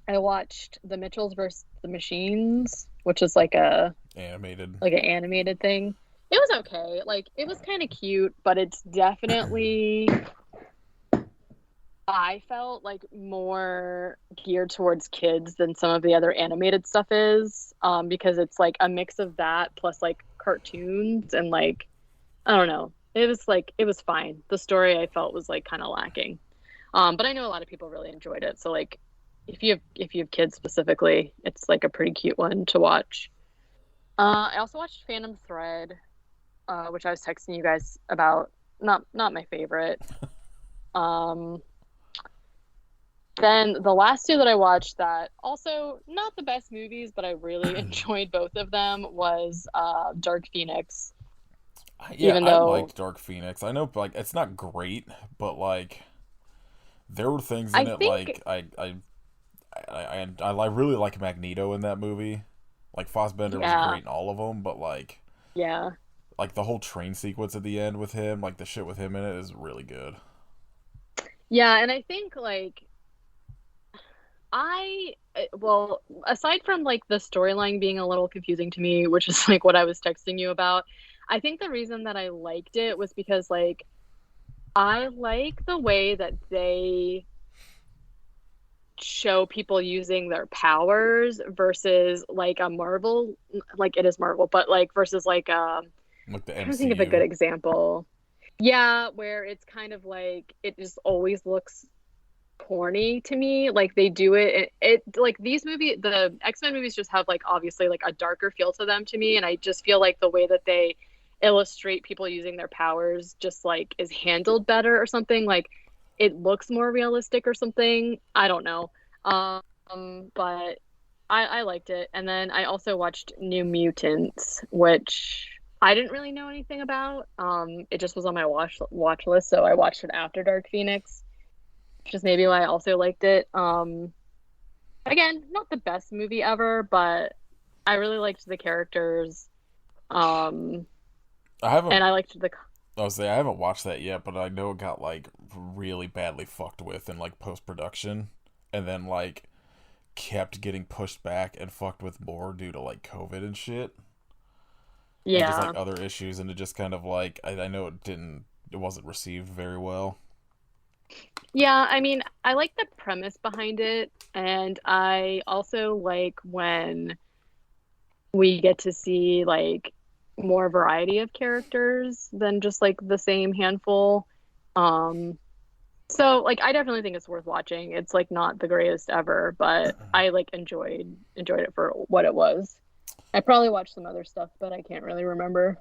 watched The Mitchells vs. the Machines, which is like a Animated. like an animated thing. It was okay. Like it was kind of cute, but it's definitely I felt like more geared towards kids than some of the other animated stuff is, because it's like a mix of that plus like cartoons and like I don't know. It was fine. The story I felt was like kind of lacking. But I know a lot of people really enjoyed it. So like if you have kids specifically, it's like a pretty cute one to watch. I also watched Phantom Thread, which I was texting you guys about. Not my favorite. Um, then the last two that I watched that also not the best movies, but I really enjoyed both of them was Dark Phoenix. Yeah, Even I though liked Dark Phoenix. I know, like, it's not great, but like, there were things in I it think like I really like Magneto in that movie. Like Fassbender was yeah, great in all of them, but yeah. like the whole train sequence at the end with him, like the shit with him in it is really good. Yeah, and I think like well, aside from like the storyline being a little confusing to me, which is like what I was texting you about, I think the reason that I liked it was because like I like the way that they show people using their powers versus like a Marvel, like it is Marvel, but like versus like Like the I'm trying to think of a good MCU. example. Yeah, where it's kind of like it just always looks corny to me. Like they do it like these the X-Men movies just have like obviously like a darker feel to them to me, and I just feel like the way that they illustrate people using their powers just like is handled better or something. Like it looks more realistic or something. I don't know. But I liked it. And then I also watched New Mutants, which I didn't really know anything about. It just was on my watch list, so I watched it after Dark Phoenix, which is maybe why I also liked it. Again, not the best movie ever, but I really liked the characters. Um, I haven't. and I liked the I was say I haven't watched that yet, but I know it got like really badly fucked with in like post production, and then like kept getting pushed back and fucked with more due to like COVID and shit, and just like yeah. other issues, and it just kind of like I know it wasn't received very well. Yeah, I mean, I like the premise behind it, and I also like when we get to see like more variety of characters than just like the same handful. Um, so like I definitely think it's worth watching. It's like not the greatest ever, but I like enjoyed it for what it was. I probably watched some other stuff, but I can't really remember.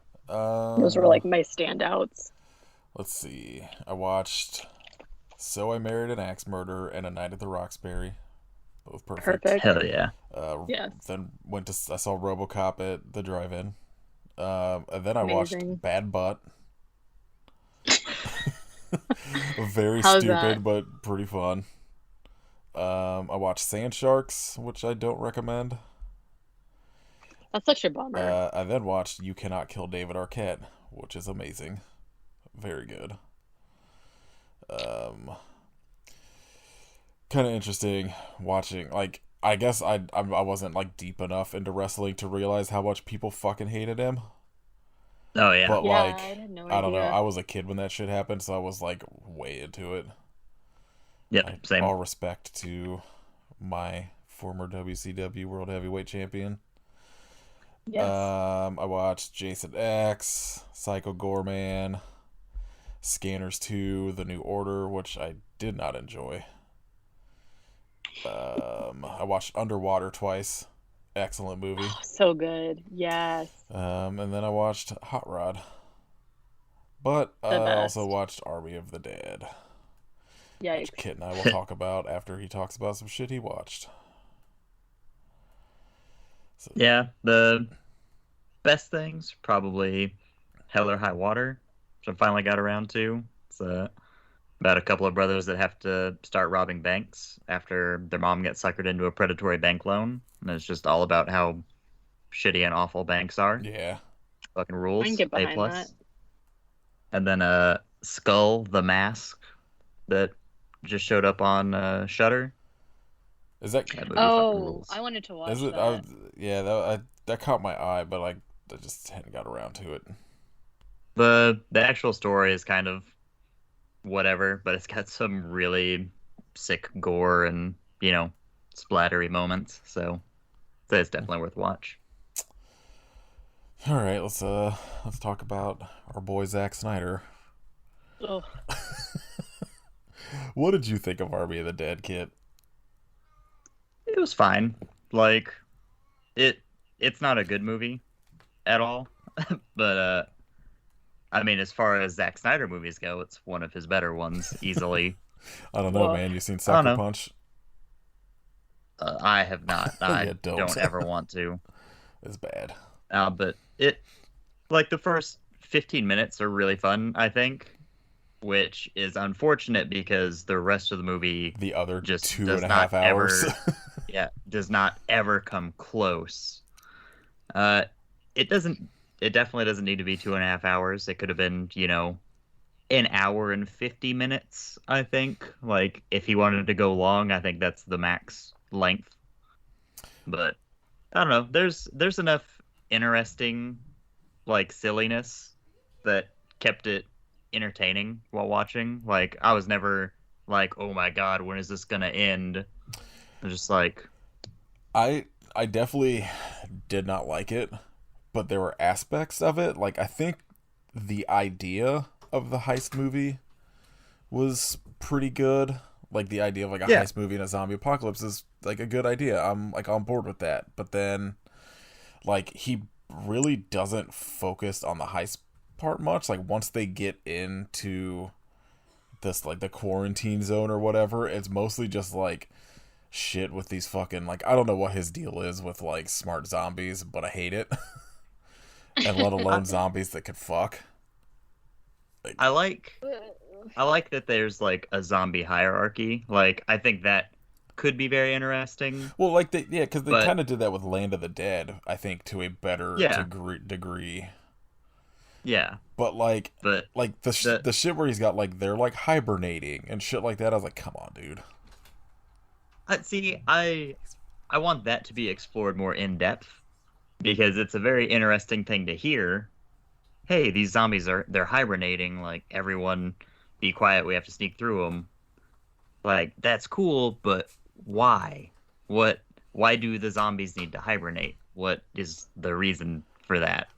Those were Um, like my standouts. let's see. I watched So I Married an Axe Murderer and A Night at the Roxbury. Both perfect. Perfect. Hell yeah. Yes. Then I saw RoboCop at the drive-in. And then I watched Amazing. Bad Butt. Very How's that? stupid, but pretty fun. I watched Sand Sharks, which I don't recommend. That's such a bummer. I then watched You Cannot Kill David Arquette, which is amazing. Very good. Um, Kind of interesting watching. Like, I guess I wasn't like deep enough into wrestling to realize how much people fucking hated him. Oh yeah. But Yeah, like, I had no I don't know. idea. I was a kid when that shit happened, so I was like way into it. Yep. Same. All respect to my former WCW World Heavyweight Champion. Yes. I watched Jason X, Psycho Gorman, Scanners 2, The New Order, which I did not enjoy. I watched Underwater twice. Excellent movie. Oh, so good. Yes. And then I watched Hot Rod. But The I also best. watched Army of the Dead, which Yikes. Kit and I will talk about after he talks about some shit he watched. So, Yeah. The best things probably Hell or High Water, which I finally got around to. It's about a couple of brothers that have to start robbing banks after their mom gets suckered into a predatory bank loan, and it's just all about how shitty and awful banks are. yeah. Fucking I can rules. get A behind that. plus. And then Skull the Mask that just showed up on Shutter. Is that That movie fucking Oh, rules. I wanted to is watch it? that. Yeah, that caught my eye, but I just hadn't got around to it. The actual story is kind of whatever, but it's got some really sick gore and, splattery moments. So it's definitely worth a watch. All right, let's talk about our boy Zack Snyder. Ugh. What did you think of Army of the Dead, Kit? It was fine. Like it it's not a good movie at all. But I mean, as far as Zack Snyder movies go, it's one of his better ones, easily. I don't know, Woof. man. You seen I don't Sucker know. Punch? I have not. I Yeah, don't. don't ever want to. It's bad. But like the first 15 minutes are really fun, I think, which is unfortunate because the rest of the movie The other just two and does a not half hours. ever, yeah, does not ever come close. Uh, it doesn't. It definitely doesn't need to be 2.5 hours. It could have been, an hour and 50 minutes, I think. Like, if he wanted to go long, I think that's the max length. But I don't know. There's enough interesting, like, silliness that kept it entertaining while watching. Like, I was never like, oh my God, when is this gonna end? I was just like, I definitely did not like it, but there were aspects of it. Like, I think the idea of the heist movie was pretty good. Like, the idea of like a yeah, heist movie in a zombie apocalypse is like a good idea. I'm like on board with that. But then like he really doesn't focus on the heist part much. Like once they get into this like the quarantine zone or whatever, it's mostly just like shit with these fucking like I don't know what his deal is with like smart zombies, but I hate it. And let I, alone zombies that could fuck. Like, I like I like that there's like a zombie hierarchy. Like, I think that could be very interesting. well, like they yeah, because they But kind of did that with Land of the Dead, I think, to a better yeah, degree. yeah, But but like the the shit where he's got like they're like hibernating and shit like that. I was like, come on, dude. see, I want that to be explored more in depth because it's a very interesting thing to hear. Hey, these zombies they're hibernating. Like, everyone, be quiet. We have to sneak through them. Like, that's cool, but why? What? Why do the zombies need to hibernate? What is the reason for that?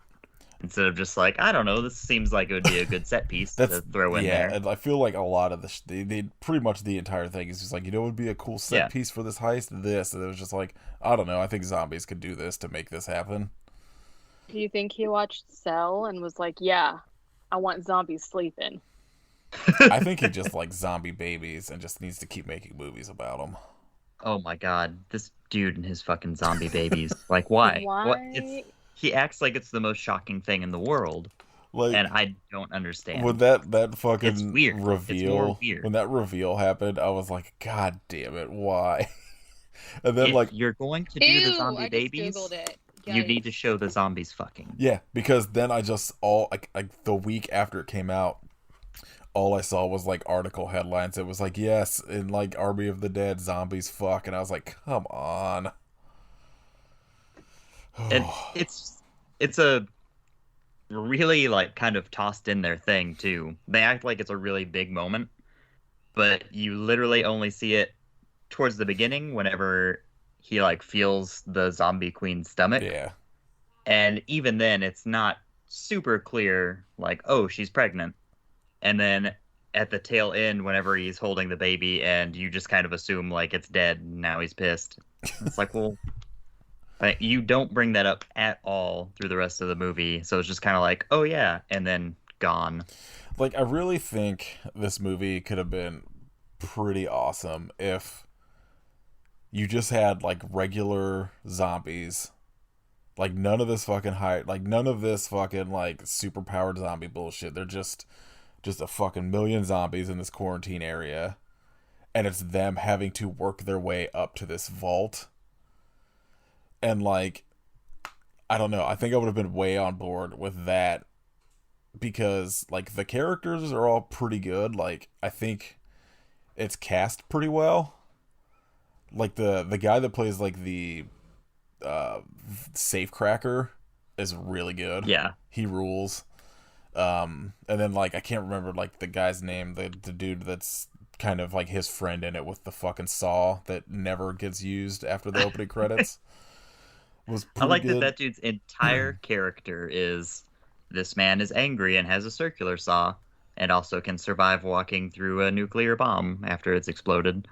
Instead of just like, I don't know, this seems like it would be a good set piece That's to throw in yeah, there. and I feel like a lot of they pretty much the entire thing is just like what would be a cool set Yeah, piece for this heist. This and it was just like I don't know. I think zombies could do this to make this happen. Do you think he watched Cell and was like, yeah, I want zombies sleeping? I think he just likes zombie babies and just needs to keep making movies about them. oh my god, this dude and his fucking zombie babies. Like, why? What? Why? He acts like it's the most shocking thing in the world, Like and I don't when understand. that It's fucking weird. It's more reveal weird. when that reveal happened, I was like, God damn it, why? And then If like you're going to do the Ew, zombie I just babies, Googled it. you need to Yikes. show the zombies fucking. yeah, because then I just all like the week after it came out, all I saw was like article headlines. It was like, yes, in like Army of the Dead, zombies fuck, and I was like, come on. And it's a really, like, kind of tossed in their thing too. They act like it's a really big moment, but you literally only see it towards the beginning whenever he like feels the zombie queen's stomach. Yeah, And even then it's not super clear like, oh, she's pregnant. And then at the tail end, whenever he's holding the baby and you just kind of assume like it's dead and now he's pissed. It's like, well, like, you don't bring that up at all through the rest of the movie. So it's just kind of like, oh yeah, and then gone. like I really think this movie could have been pretty awesome if you just had like regular zombies. Like none of this fucking like none of this fucking like super powered zombie bullshit. They're just a fucking million zombies in this quarantine area, and it's them having to work their way up to this vault. And like I don't know, I think I would have been way on board with that because like the characters are all pretty good. Like I think it's cast pretty well. like the guy that plays like the safecracker is really good. Yeah. He rules. And then like I can't remember like the guy's name, the dude that's kind of like his friend in it with the fucking saw that never gets used after the opening credits. Was I like good. that dude's entire character is this man is angry and has a circular saw and also can survive walking through a nuclear bomb after it's exploded.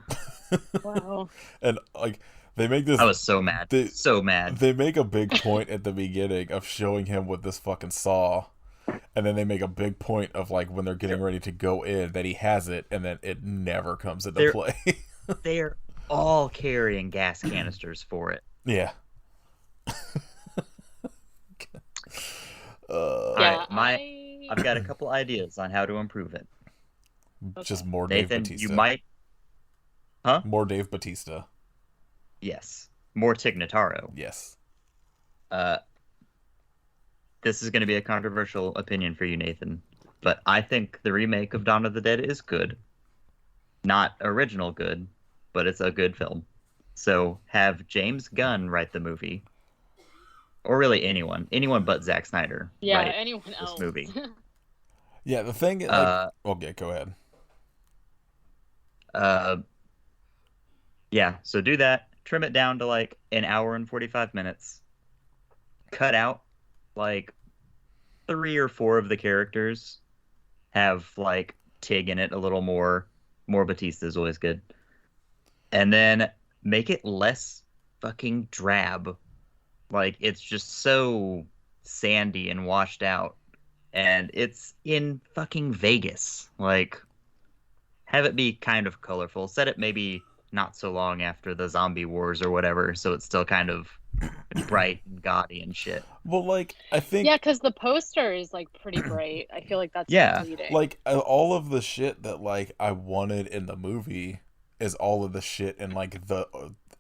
Wow. And like they make this I was so mad. So mad. They make a big point at the beginning of showing him with this fucking saw. And then they make a big point of like when they're getting ready to go in that he has it, and then it never comes into play. They're all carrying gas canisters for it. Yeah. I've got a couple ideas on how to improve it. Just more Nathan, Dave Bautista. you might... Huh? More Dave Bautista. Yes. More Tig Notaro. Yes. This is going to be a controversial opinion for you, Nathan, but I think the remake of Dawn of the Dead is good. Not original good, but it's a good film. So have James Gunn write the movie. Or really anyone but Zack Snyder. Yeah, write anyone else. This movie. Yeah, the thing... Like, okay, go ahead. Yeah, so do that. Trim it down to like an hour and 45 minutes. Cut out like 3 or 4 of the characters. Have like Tig in it a little more. More Batista is always good. And then make it less fucking drab. Like, it's just so sandy and washed out. And it's in fucking Vegas. Like, have it be kind of colorful. Set it maybe not so long after the zombie wars or whatever, so it's still kind of bright and gaudy and shit. Well, like, I think... Yeah, because the poster is, like, pretty bright. I feel like that's misleading. Like, all of the shit that, like, I wanted in the movie is all of the shit in, like, the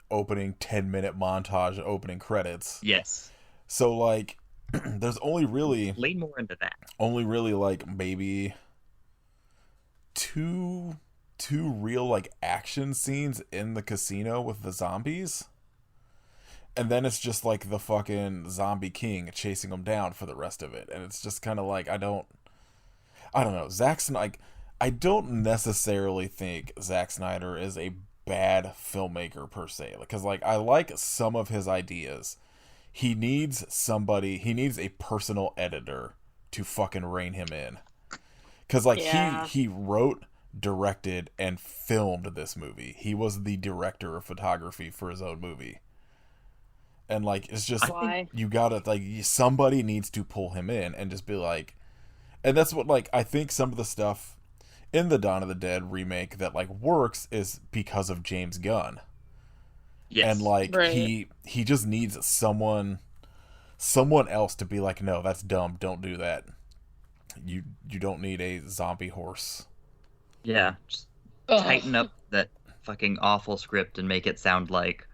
opening 10-minute montage opening credits. Yes. So, like, there's only really... Lean more into that. Only really, like, maybe two real, like, action scenes in the casino with the zombies. And then it's just, like, the fucking zombie king chasing them down for the rest of it. And it's just kind of like, I don't know. Zack Snyder... I don't necessarily think Zack Snyder is a bad filmmaker per se, because like I like some of his ideas. He needs a personal editor to fucking rein him in, because like he wrote, directed, and filmed this movie. He was the director of photography for his own movie, and like it's just you gotta like somebody needs to pull him in and just be like, and that's what like I think some of the stuff in the Dawn of the Dead remake that like works is because of James Gunn. Yes. And like he just needs someone else to be like, no, that's dumb, don't do that. You don't need a zombie horse. Yeah, just tighten up that fucking awful script and make it sound like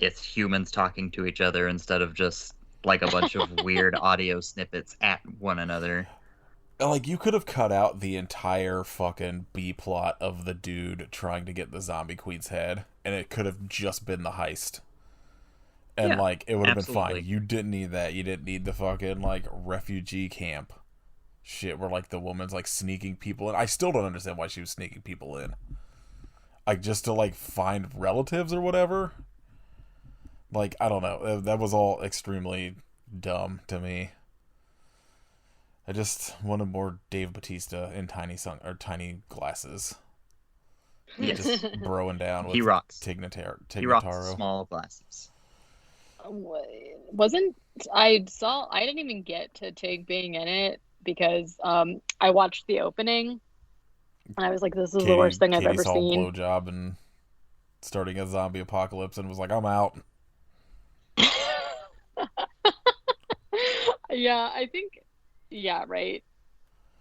it's humans talking to each other instead of just like a bunch of weird audio snippets at one another. Like, you could have cut out the entire fucking B-plot of the dude trying to get the zombie queen's head, and it could have just been the heist. And, like, it would have been fine. You didn't need that. You didn't need the fucking, like, refugee camp shit where, like, the woman's, like, sneaking people in. I still don't understand why she was sneaking people in. Like, just to, like, find relatives or whatever? Like, I don't know. That was all extremely dumb to me. I just wanted more Dave Bautista in tiny glasses. Yes. Just broing down with he rocks. Tig Notaro. He rocks small glasses. I didn't even get to Tig being in it because I watched the opening and I was like, this is the worst thing I've ever seen. Blowjob and starting a zombie apocalypse and was like, I'm out. Yeah, I think. Yeah, right.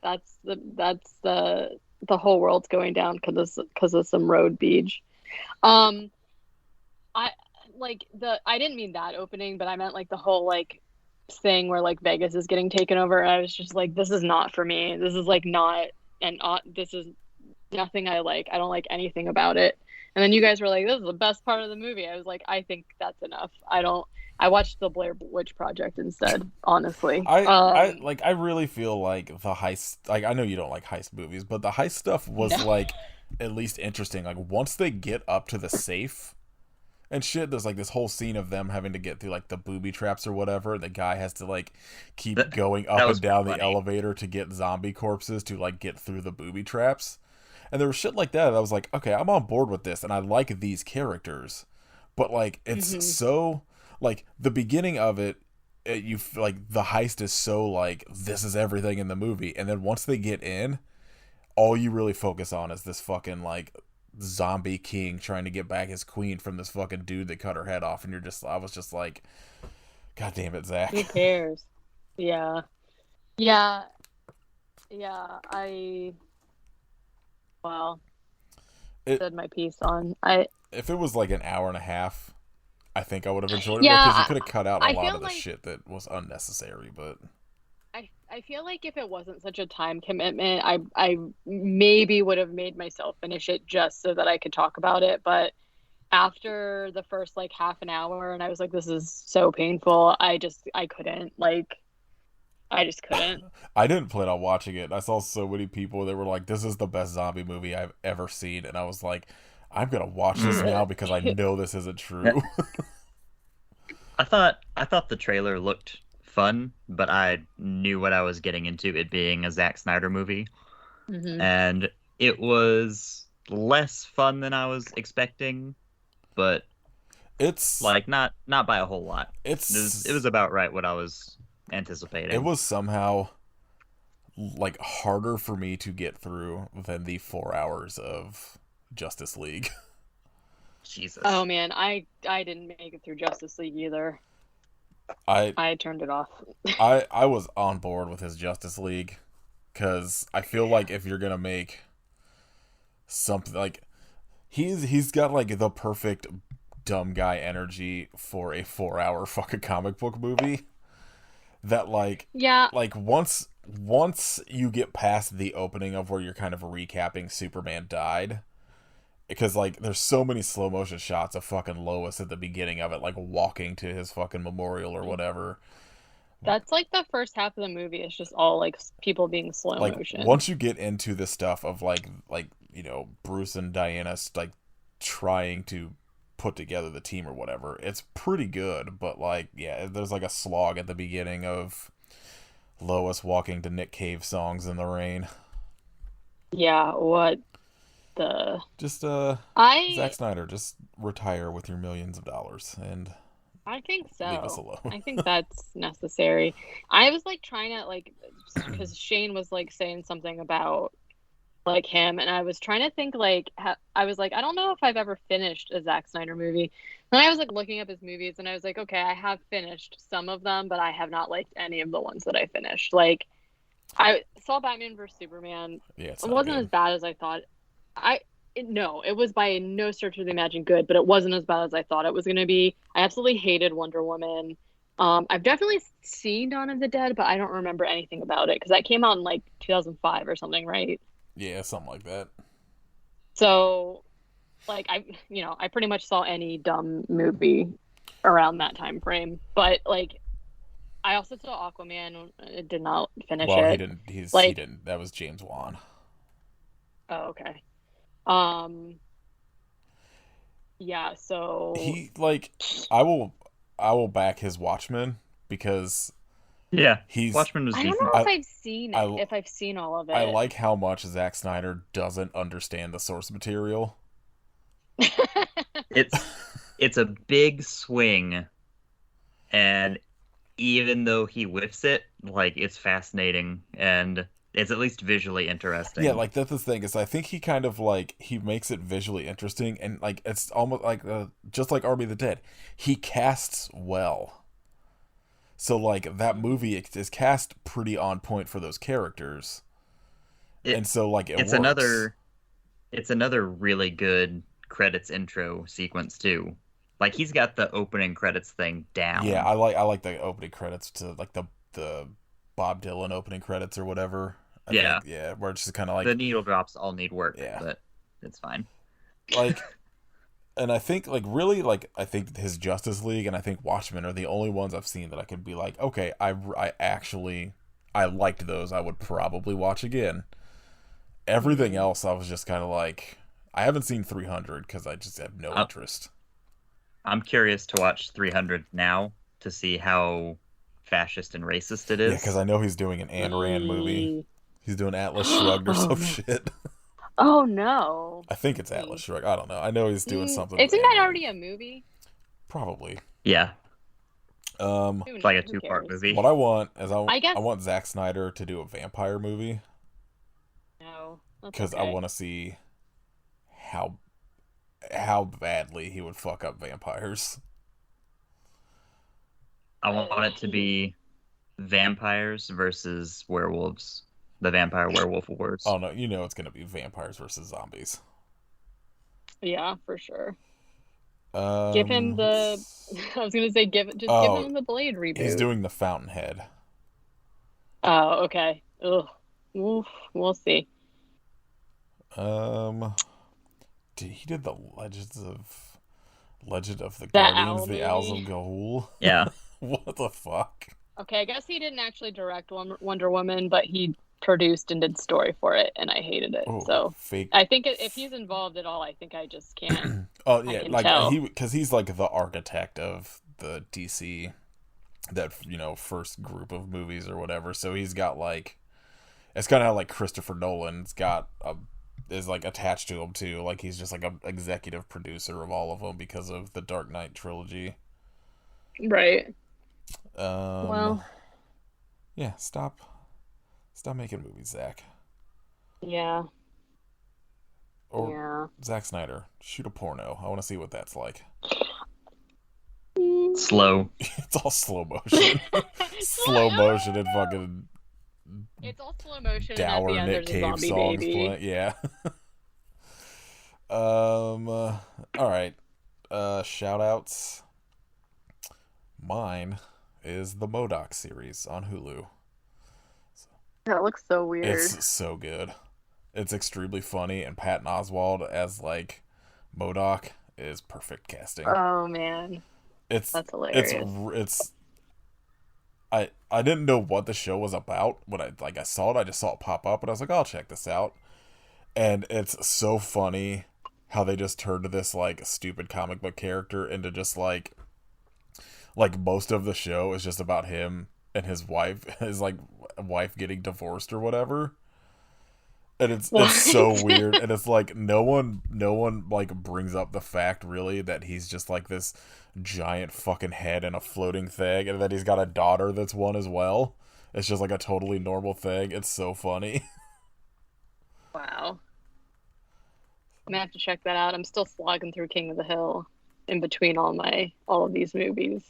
That's the whole world's going down because of some road beach. I didn't mean that opening, but I meant like the whole like thing where like Vegas is getting taken over. And I was just like, this is not for me. This is like not this is nothing I like. I don't like anything about it. And then you guys were like, this is the best part of the movie. I was like, I think that's enough. I watched the Blair Witch Project instead, honestly. I really feel like the heist, like, I know you don't like heist movies, but the heist stuff was No. like at least interesting. Like, once they get up to the safe and shit, there's like this whole scene of them having to get through like the booby traps or whatever. The guy has to like keep going up and down the elevator to get zombie corpses to like get through the booby traps. And there was shit like that. I was like, okay, I'm on board with this, and I like these characters, but like it's so like the beginning of it, you like the heist is so like this is everything in the movie, and then once they get in, all you really focus on is this fucking like zombie king trying to get back his queen from this fucking dude that cut her head off, and I was just like, God damn it, Zach. Who cares? Yeah. Yeah. Yeah. Well, said my piece on. If it was like an hour and a half, I think I would have enjoyed it Yeah, because you could have cut out a I lot feel of the like- shit that was unnecessary. But I feel like if it wasn't such a time commitment, I maybe would have made myself finish it just so that I could talk about it. But after the first like half an hour, and I was like, this is so painful. I couldn't. Like, I just couldn't. I didn't plan on watching it. I saw so many people that were like, this is the best zombie movie I've ever seen. And I was like, I'm going to watch this now because I know this isn't true. I thought the trailer looked fun, but I knew what I was getting into, it being a Zack Snyder movie. Mhm. And it was less fun than I was expecting, but It's like not by a whole lot. It It was about right what I was anticipating. It was somehow like harder for me to get through than the 4 hours of Justice League. Jesus. Oh man, I didn't make it through Justice League either. I turned it off. I was on board with his Justice League because I feel like if you're gonna make something like he's got like the perfect dumb guy energy for a 4 hour fucking comic book movie. That like Yeah. like once you get past the opening of where you're kind of recapping Superman died, because like there's so many slow motion shots of fucking Lois at the beginning of it, like walking to his fucking memorial or whatever. That's like the first half of the movie. It's just all like people being slow Like motion. once you get into the stuff of like you know Bruce and Diana like trying to put together the team or whatever, it's pretty good. But like yeah, there's like a slog at the beginning of Lois walking to Nick Cave songs in the rain. Yeah, what the Just I Zack Snyder, just retire with your millions of dollars and I think so. leave us alone. I think that's necessary. I was like trying to like because Shane was like saying something about like him, and I was trying to think like I was like I don't know if I've ever finished a Zack Snyder movie. Then I was like looking up his movies, and I was like, okay, I have finished some of them, but I have not liked any of the ones that I finished. Like I saw Batman vs Superman. Yeah, it's It not wasn't good. as bad as I thought. No, it was by no stretch of the imagination good, but it wasn't as bad as I thought it was going to be. I absolutely hated Wonder Woman. I've definitely seen Dawn of the Dead, but I don't remember anything about it because that came out in like 2005 or something, right? Yeah, something like that. So, like I pretty much saw any dumb movie around that time frame. But like, I also saw Aquaman. Did not finish Well, it. he didn't. He Like- didn't. That was James Wan. Oh, okay. Yeah. So He like I will back his Watchmen because Yeah, he's. Watchmen was I don't decent. know if I've seen it. I- If I've seen all of it. I like how much Zack Snyder doesn't understand the source material. It's a big swing, and even though he whiffs it, like it's fascinating and it's at least visually interesting. Yeah, like that's the thing is I think he kind of like he makes it visually interesting and like it's almost like just like Army of the Dead. He casts well. So like that movie is cast pretty on point for those characters. And so like it it's works. it's another really good credits intro sequence too. Like he's got the opening credits thing down. Yeah, I like the opening credits to like the Bob Dylan opening credits or whatever. I Yeah. think, yeah, where it's just kind of like the needle drops all need work, Yeah. but it's fine. like and I think like really like I think his Justice League and I think Watchmen are the only ones I've seen that I could be like, okay, I actually I liked those. I would probably watch again. Everything else, I was just kind of like, I haven't seen 300 because I just have no interest. I'm curious to watch 300 now to see how fascist and racist it is. Yeah, because I know he's doing an Ayn Rand movie. He's doing Atlas Shrugged or some shit. Oh no! I think it's Atlas Shrugged. I don't know. I know he's doing something. Isn't that already a movie? Probably. Yeah. It's like a 2-part movie. What I want is I want Zack Snyder to do a vampire movie. No, because I want to see how badly he would fuck up vampires. I want it to be vampires versus werewolves. The vampire werewolf wars. Oh no, you know it's gonna be vampires versus zombies. Yeah, for sure. Give him the. I was gonna say give him the Blade reboot. He's doing the Fountainhead. Oh, okay. Ugh. Oof, we'll see. He did the Legend of the Guardians, the Owls of Ga'Hoole. Yeah. What the fuck? Okay, I guess he didn't actually direct Wonder Woman, but he produced and did story for it, and I hated it. So fake. I think if he's involved at all, I think I just can't. Oh yeah, like because he's like the architect of the DC, that first group of movies or whatever. So he's got like, it's kind of like Christopher Nolan's got is like attached to him too. Like he's just like an executive producer of all of them because of the Dark Knight trilogy. Right. Well. Yeah. Stop making movies, Zach. Yeah. Or Zack Snyder, shoot a porno. I want to see what that's like. Slow. It's all slow motion. Slow motion and fucking. It's all slow motion. Dour and at the end, Nick Cave songs playing. Yeah. All right. Shout outs. Mine is the MODOK series on Hulu. That looks so weird. It's so good. It's extremely funny, and Patton Oswalt as like MODOK is perfect casting. Oh man, that's hilarious. It's I didn't know what the show was about when I saw it. I just saw it pop up, and I was like, I'll check this out. And it's so funny how they just turned this like stupid comic book character into just like most of the show is just about him and his wife getting divorced or whatever. And it's so weird, and it's like no one like brings up the fact really that he's just like this giant fucking head in a floating thing, and that he's got a daughter that's one as well. It's just like a totally normal thing. It's so funny. Wow. I'm gonna have to check that out. I'm still slogging through King of the Hill in between all of these movies.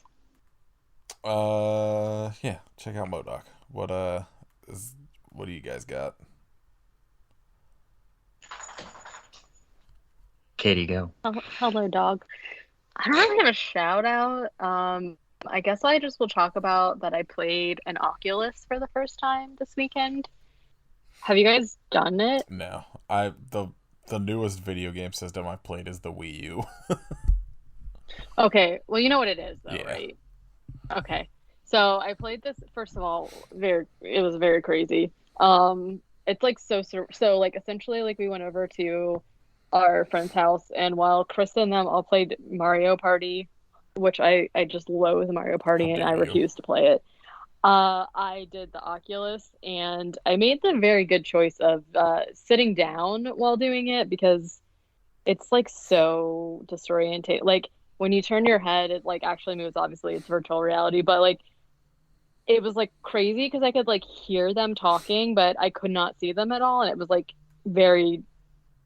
Yeah, check out MODOK. What do you guys got? Katie, go. Hello, dog. I don't really have a shout out. I guess I just will talk about that I played an Oculus for the first time this weekend. Have you guys done it? No. The newest video game system I've played is the Wii U. Okay, well you know what it is though, yeah. Right? Okay. So I played this, first of all, it was very crazy. It's like so like essentially like we went over to our friend's house, and while Krista and them all played Mario Party, which I just loathe Mario Party and I refuse to play it. I did the Oculus, and I made the very good choice of sitting down while doing it because it's like so disorientating. Like when you turn your head, it like actually moves. Obviously, it's virtual reality, but like it was like crazy because I could like hear them talking, but I could not see them at all, and it was like very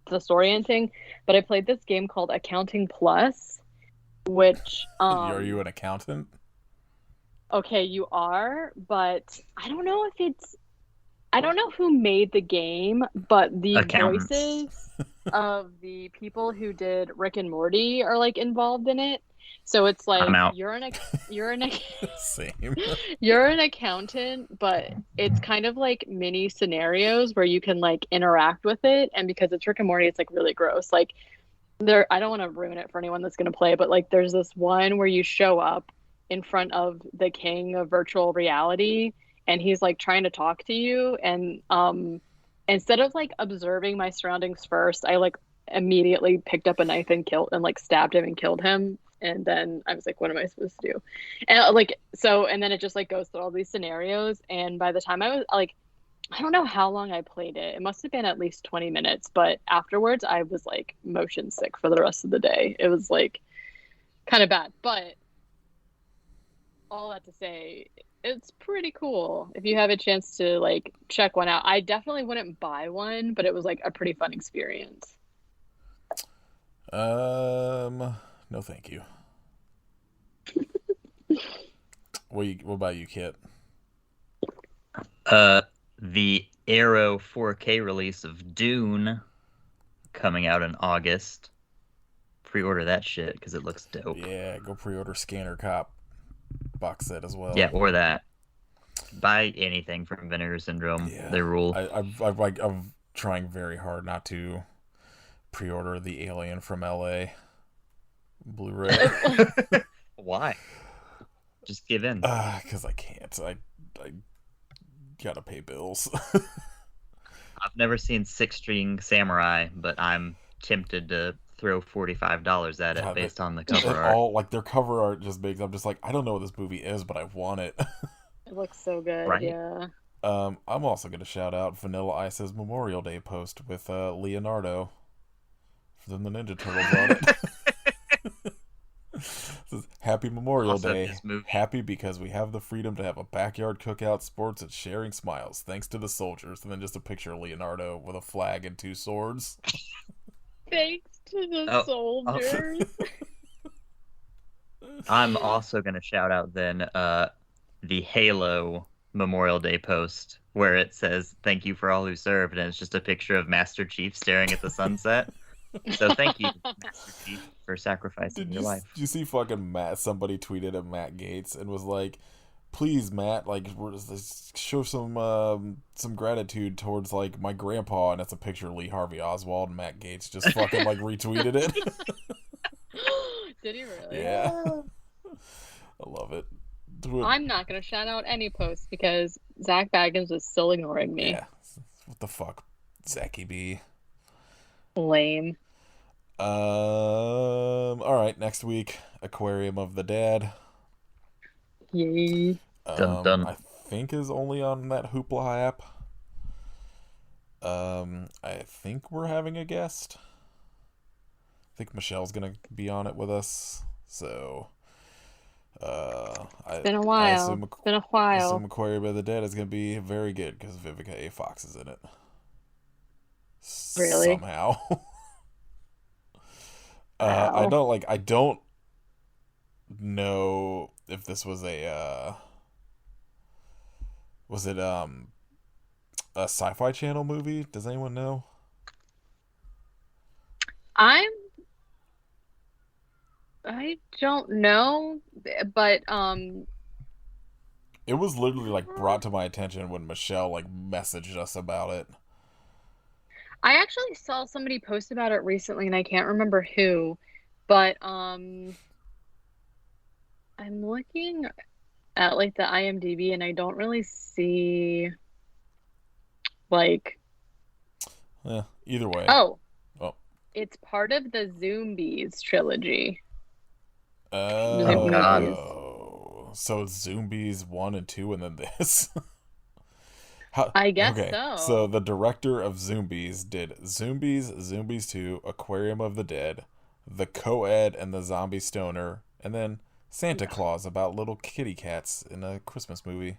disorienting. But I played this game called Accounting Plus, which are you an accountant? Okay, you are, but I don't know who made the game, but the voices of the people who did Rick and Morty are like involved in it. So it's like you're an Same. You're an accountant, but it's kind of like mini scenarios where you can like interact with it, and because it's Rick and Morty, it's like really gross. Like I don't want to ruin it for anyone that's going to play, but like there's this one where you show up in front of the king of virtual reality and he's like trying to talk to you, and instead of like observing my surroundings first, I like immediately picked up a knife and killed and like stabbed him and killed him. And then I was like, what am I supposed to do? And like so, and then it just like goes through all these scenarios, and by the time I was like, I don't know how long I played it. It must have been at least 20 minutes, but afterwards I was like motion sick for the rest of the day. It was like kind of bad, but all that to say, it's pretty cool. If you have a chance to like check one out, I definitely wouldn't buy one, but it was like a pretty fun experience. No, thank you. What about you, Kit? The Arrow 4K release of Dune coming out in August. Pre-order that shit because it looks dope. Yeah, go pre-order Scanner Cop box set as well. Yeah, or that. Buy anything from Vinegar Syndrome. Yeah. They rule. I'm trying very hard not to pre-order the Alien from LA Blu-ray. Why? Just give in. Because I can't. I gotta pay bills. I've never seen Six String Samurai, but I'm tempted to throw $45 at it based on the cover art. All like their cover art just makes. I'm just like, I don't know what this movie is, but I want it. It looks so good. Right. Yeah. I'm also gonna shout out Vanilla Ice's Memorial Day post with Leonardo from the Ninja Turtles on it. Says, Happy Memorial Also, Day. this movie- Happy because we have the freedom to have a backyard cookout, sports, and sharing smiles. Thanks to the soldiers. And then just a picture of Leonardo with a flag and 2 swords. Thanks to the soldiers. I'm also going to shout out then the Halo Memorial Day post where it says, "Thank you for all who served," and it's just a picture of Master Chief staring at the sunset. So thank you, Master Chief, for sacrificing your life. Did you see fucking Matt? Somebody tweeted at Matt Gates and was like, "Please, Matt, like, show some gratitude towards like my grandpa," and that's a picture of Lee Harvey Oswald. And Matt Gates just fucking like retweeted it. Did he really? Yeah, I love it. I'm not gonna shout out any posts because Zach Baggins is still ignoring me. Yeah, what the fuck, Zachy B. Lame. All right, next week, Aquarium of the Dead. Yay. Dun, dun. I think is only on that Hoopla app. I think we're having a guest. I think Michelle's gonna be on it with us. So, It's been a while. I assume Aquarium of the Dead is gonna be very good because Vivica A. Fox is in it. Really? Somehow. Wow. I don't know if this was a Sci-Fi Channel movie? Does anyone know? I don't know, but It was literally like brought to my attention when Michelle like messaged us about it. I actually saw somebody post about it recently and I can't remember who, but I'm looking at like the IMDb and I don't really see like Either way. Oh. Oh. It's part of the Zombies trilogy. Oh, God. So it's Zombies 1 and 2 and then this. I guess okay. so. So the director of Zombies did Zombies, Zombies 2, Aquarium of the Dead, The Co-Ed and the Zombie Stoner, and then Santa Claus about little kitty cats in a Christmas movie.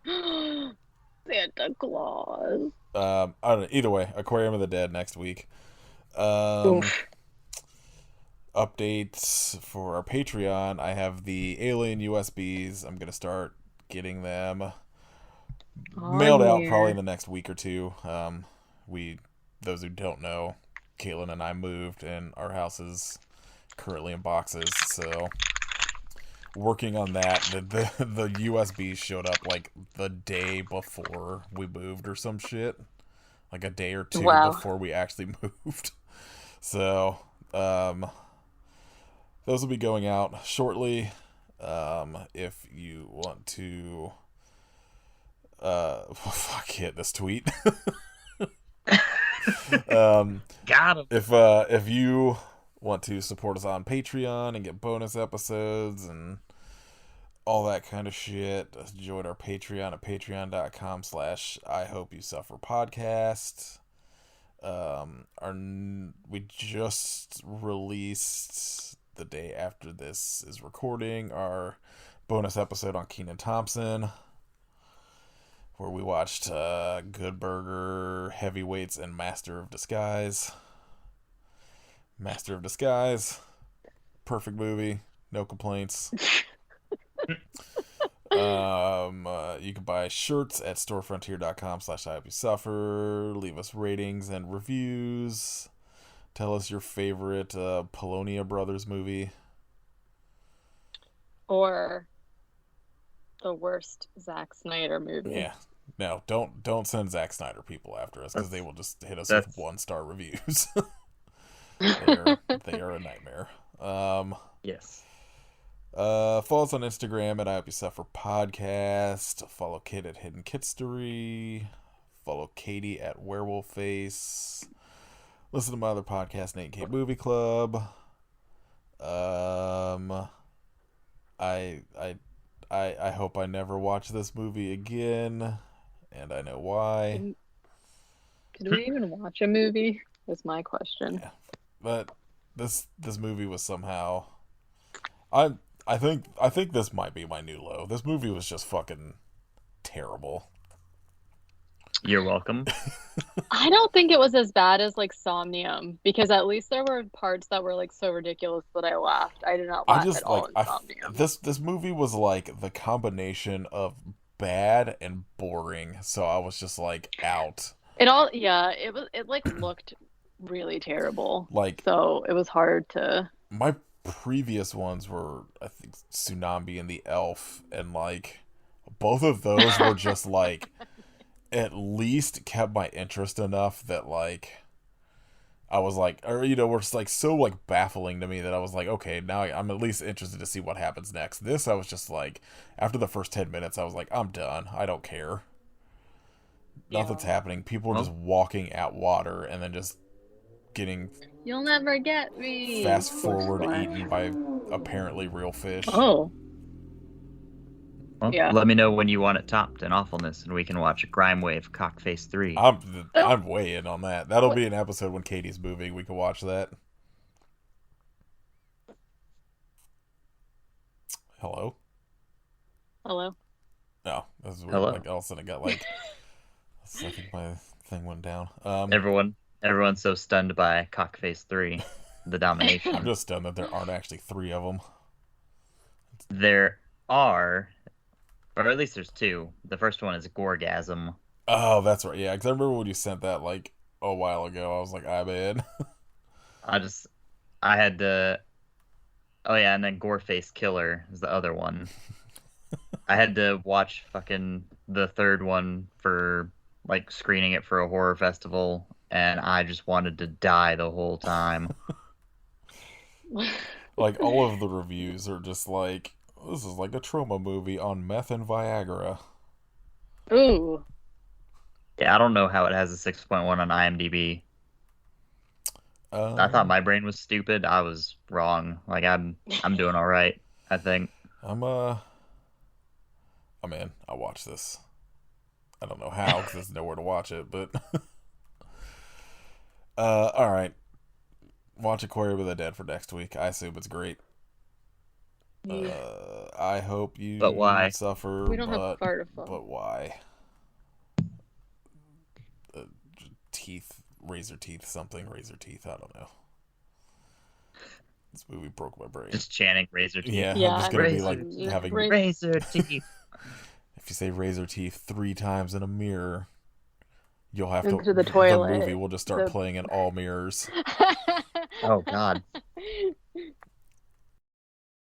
Santa Claus. I don't know. Either way, Aquarium of the Dead next week. Updates for our Patreon. I have the Alien USBs. I'm gonna start getting them mailed out probably in the next week or two. Those who don't know, Caitlin and I moved, and our house currently in boxes, so working on that. The USB showed up like the day before we moved or some shit, like a day or two before we actually moved. So Those will be going out shortly. If you want to, fuck it, this tweet. Got him. If you want to support us on Patreon and get bonus episodes and all that kind of shit, join our Patreon at patreon.com/IHopeYouSufferPodcast. We just released, the day after this is recording, our bonus episode on Kenan Thompson, where we watched Good Burger, Heavyweights, and Master of Disguise. Master of Disguise, perfect movie, no complaints. You can buy shirts at storefrontier.com/IHopeYouSuffer. Leave us ratings and reviews. Tell us your favorite Polonia Brothers movie. Or the worst Zack Snyder movie. Yeah. No, don't send Zack Snyder people after us, because they will just hit us with 1-star reviews. they are a nightmare. Yes. Follow us on Instagram at I Hope You Suffer Podcast. Follow Kit at Hidden Kitstery. Follow Katie at Werewolf Face. Listen to my other podcast, Nate and Kate Movie Club. I hope I never watch this movie again, and I know why. Did we even watch a movie? Is my question. Yeah. But this movie was somehow, I think this might be my new low. This movie was just fucking terrible. You're welcome. I don't think it was as bad as like Somnium, because at least there were parts that were like so ridiculous that I laughed. I did not laugh at all in Somnium. This movie was like the combination of bad and boring, so I was just like out. It like looked really terrible. Like, so it was hard to. My previous ones were, I think, Tsunami and the Elf, and like both of those were just like at least kept my interest enough that like I was like, or were just like so like baffling to me that I was like, okay, now I'm at least interested to see what happens next. This, I was just like, after the first 10 minutes, I was like, I'm done. I don't care. Yeah. Nothing's happening. People are just walking at water and then just getting You'll never get me. fast forward eaten by apparently real fish. Oh. Well, yeah. Let me know when you want it topped in awfulness, and we can watch Grime Wave Cockface 3. I'm way in on that. That'll be an episode when Katie's moving. We can watch that. Hello? Hello? No, that's weird. Hello? Like, all of a sudden it got like I think my thing went down. Everyone's so stunned by Cockface 3, the domination. I'm just stunned that there aren't actually 3 of them. There are, or at least there's 2. The first one is Gorgasm. Oh, that's right. Yeah, because I remember when you sent that like a while ago. I was like, I'm in. I had to. Oh yeah, and then Goreface Killer is the other one. I had to watch fucking the third one for like screening it for a horror festival, and I just wanted to die the whole time. Like, all of the reviews are just like, this is like a trauma movie on meth and Viagra. Ooh. Yeah, I don't know how it has a 6.1 on IMDb. I thought my brain was stupid. I was wrong. Like, I'm doing all right, I think. I'm in. I'll watch this. I don't know how, because there's nowhere to watch it, but all right. Watch Aquarium of the Dead for next week. I assume it's great. Yeah. I hope you But why? suffer. We don't have Fartiful. But why? Razorteeth. I don't know. This movie broke my brain. Just chanting Razorteeth. Yeah, Yeah, I'm just gonna be Razor- like having. Razorteeth. If you say Razorteeth 3 times in a mirror, you'll have Into to. the toilet. The movie will just start playing in all mirrors. Oh God.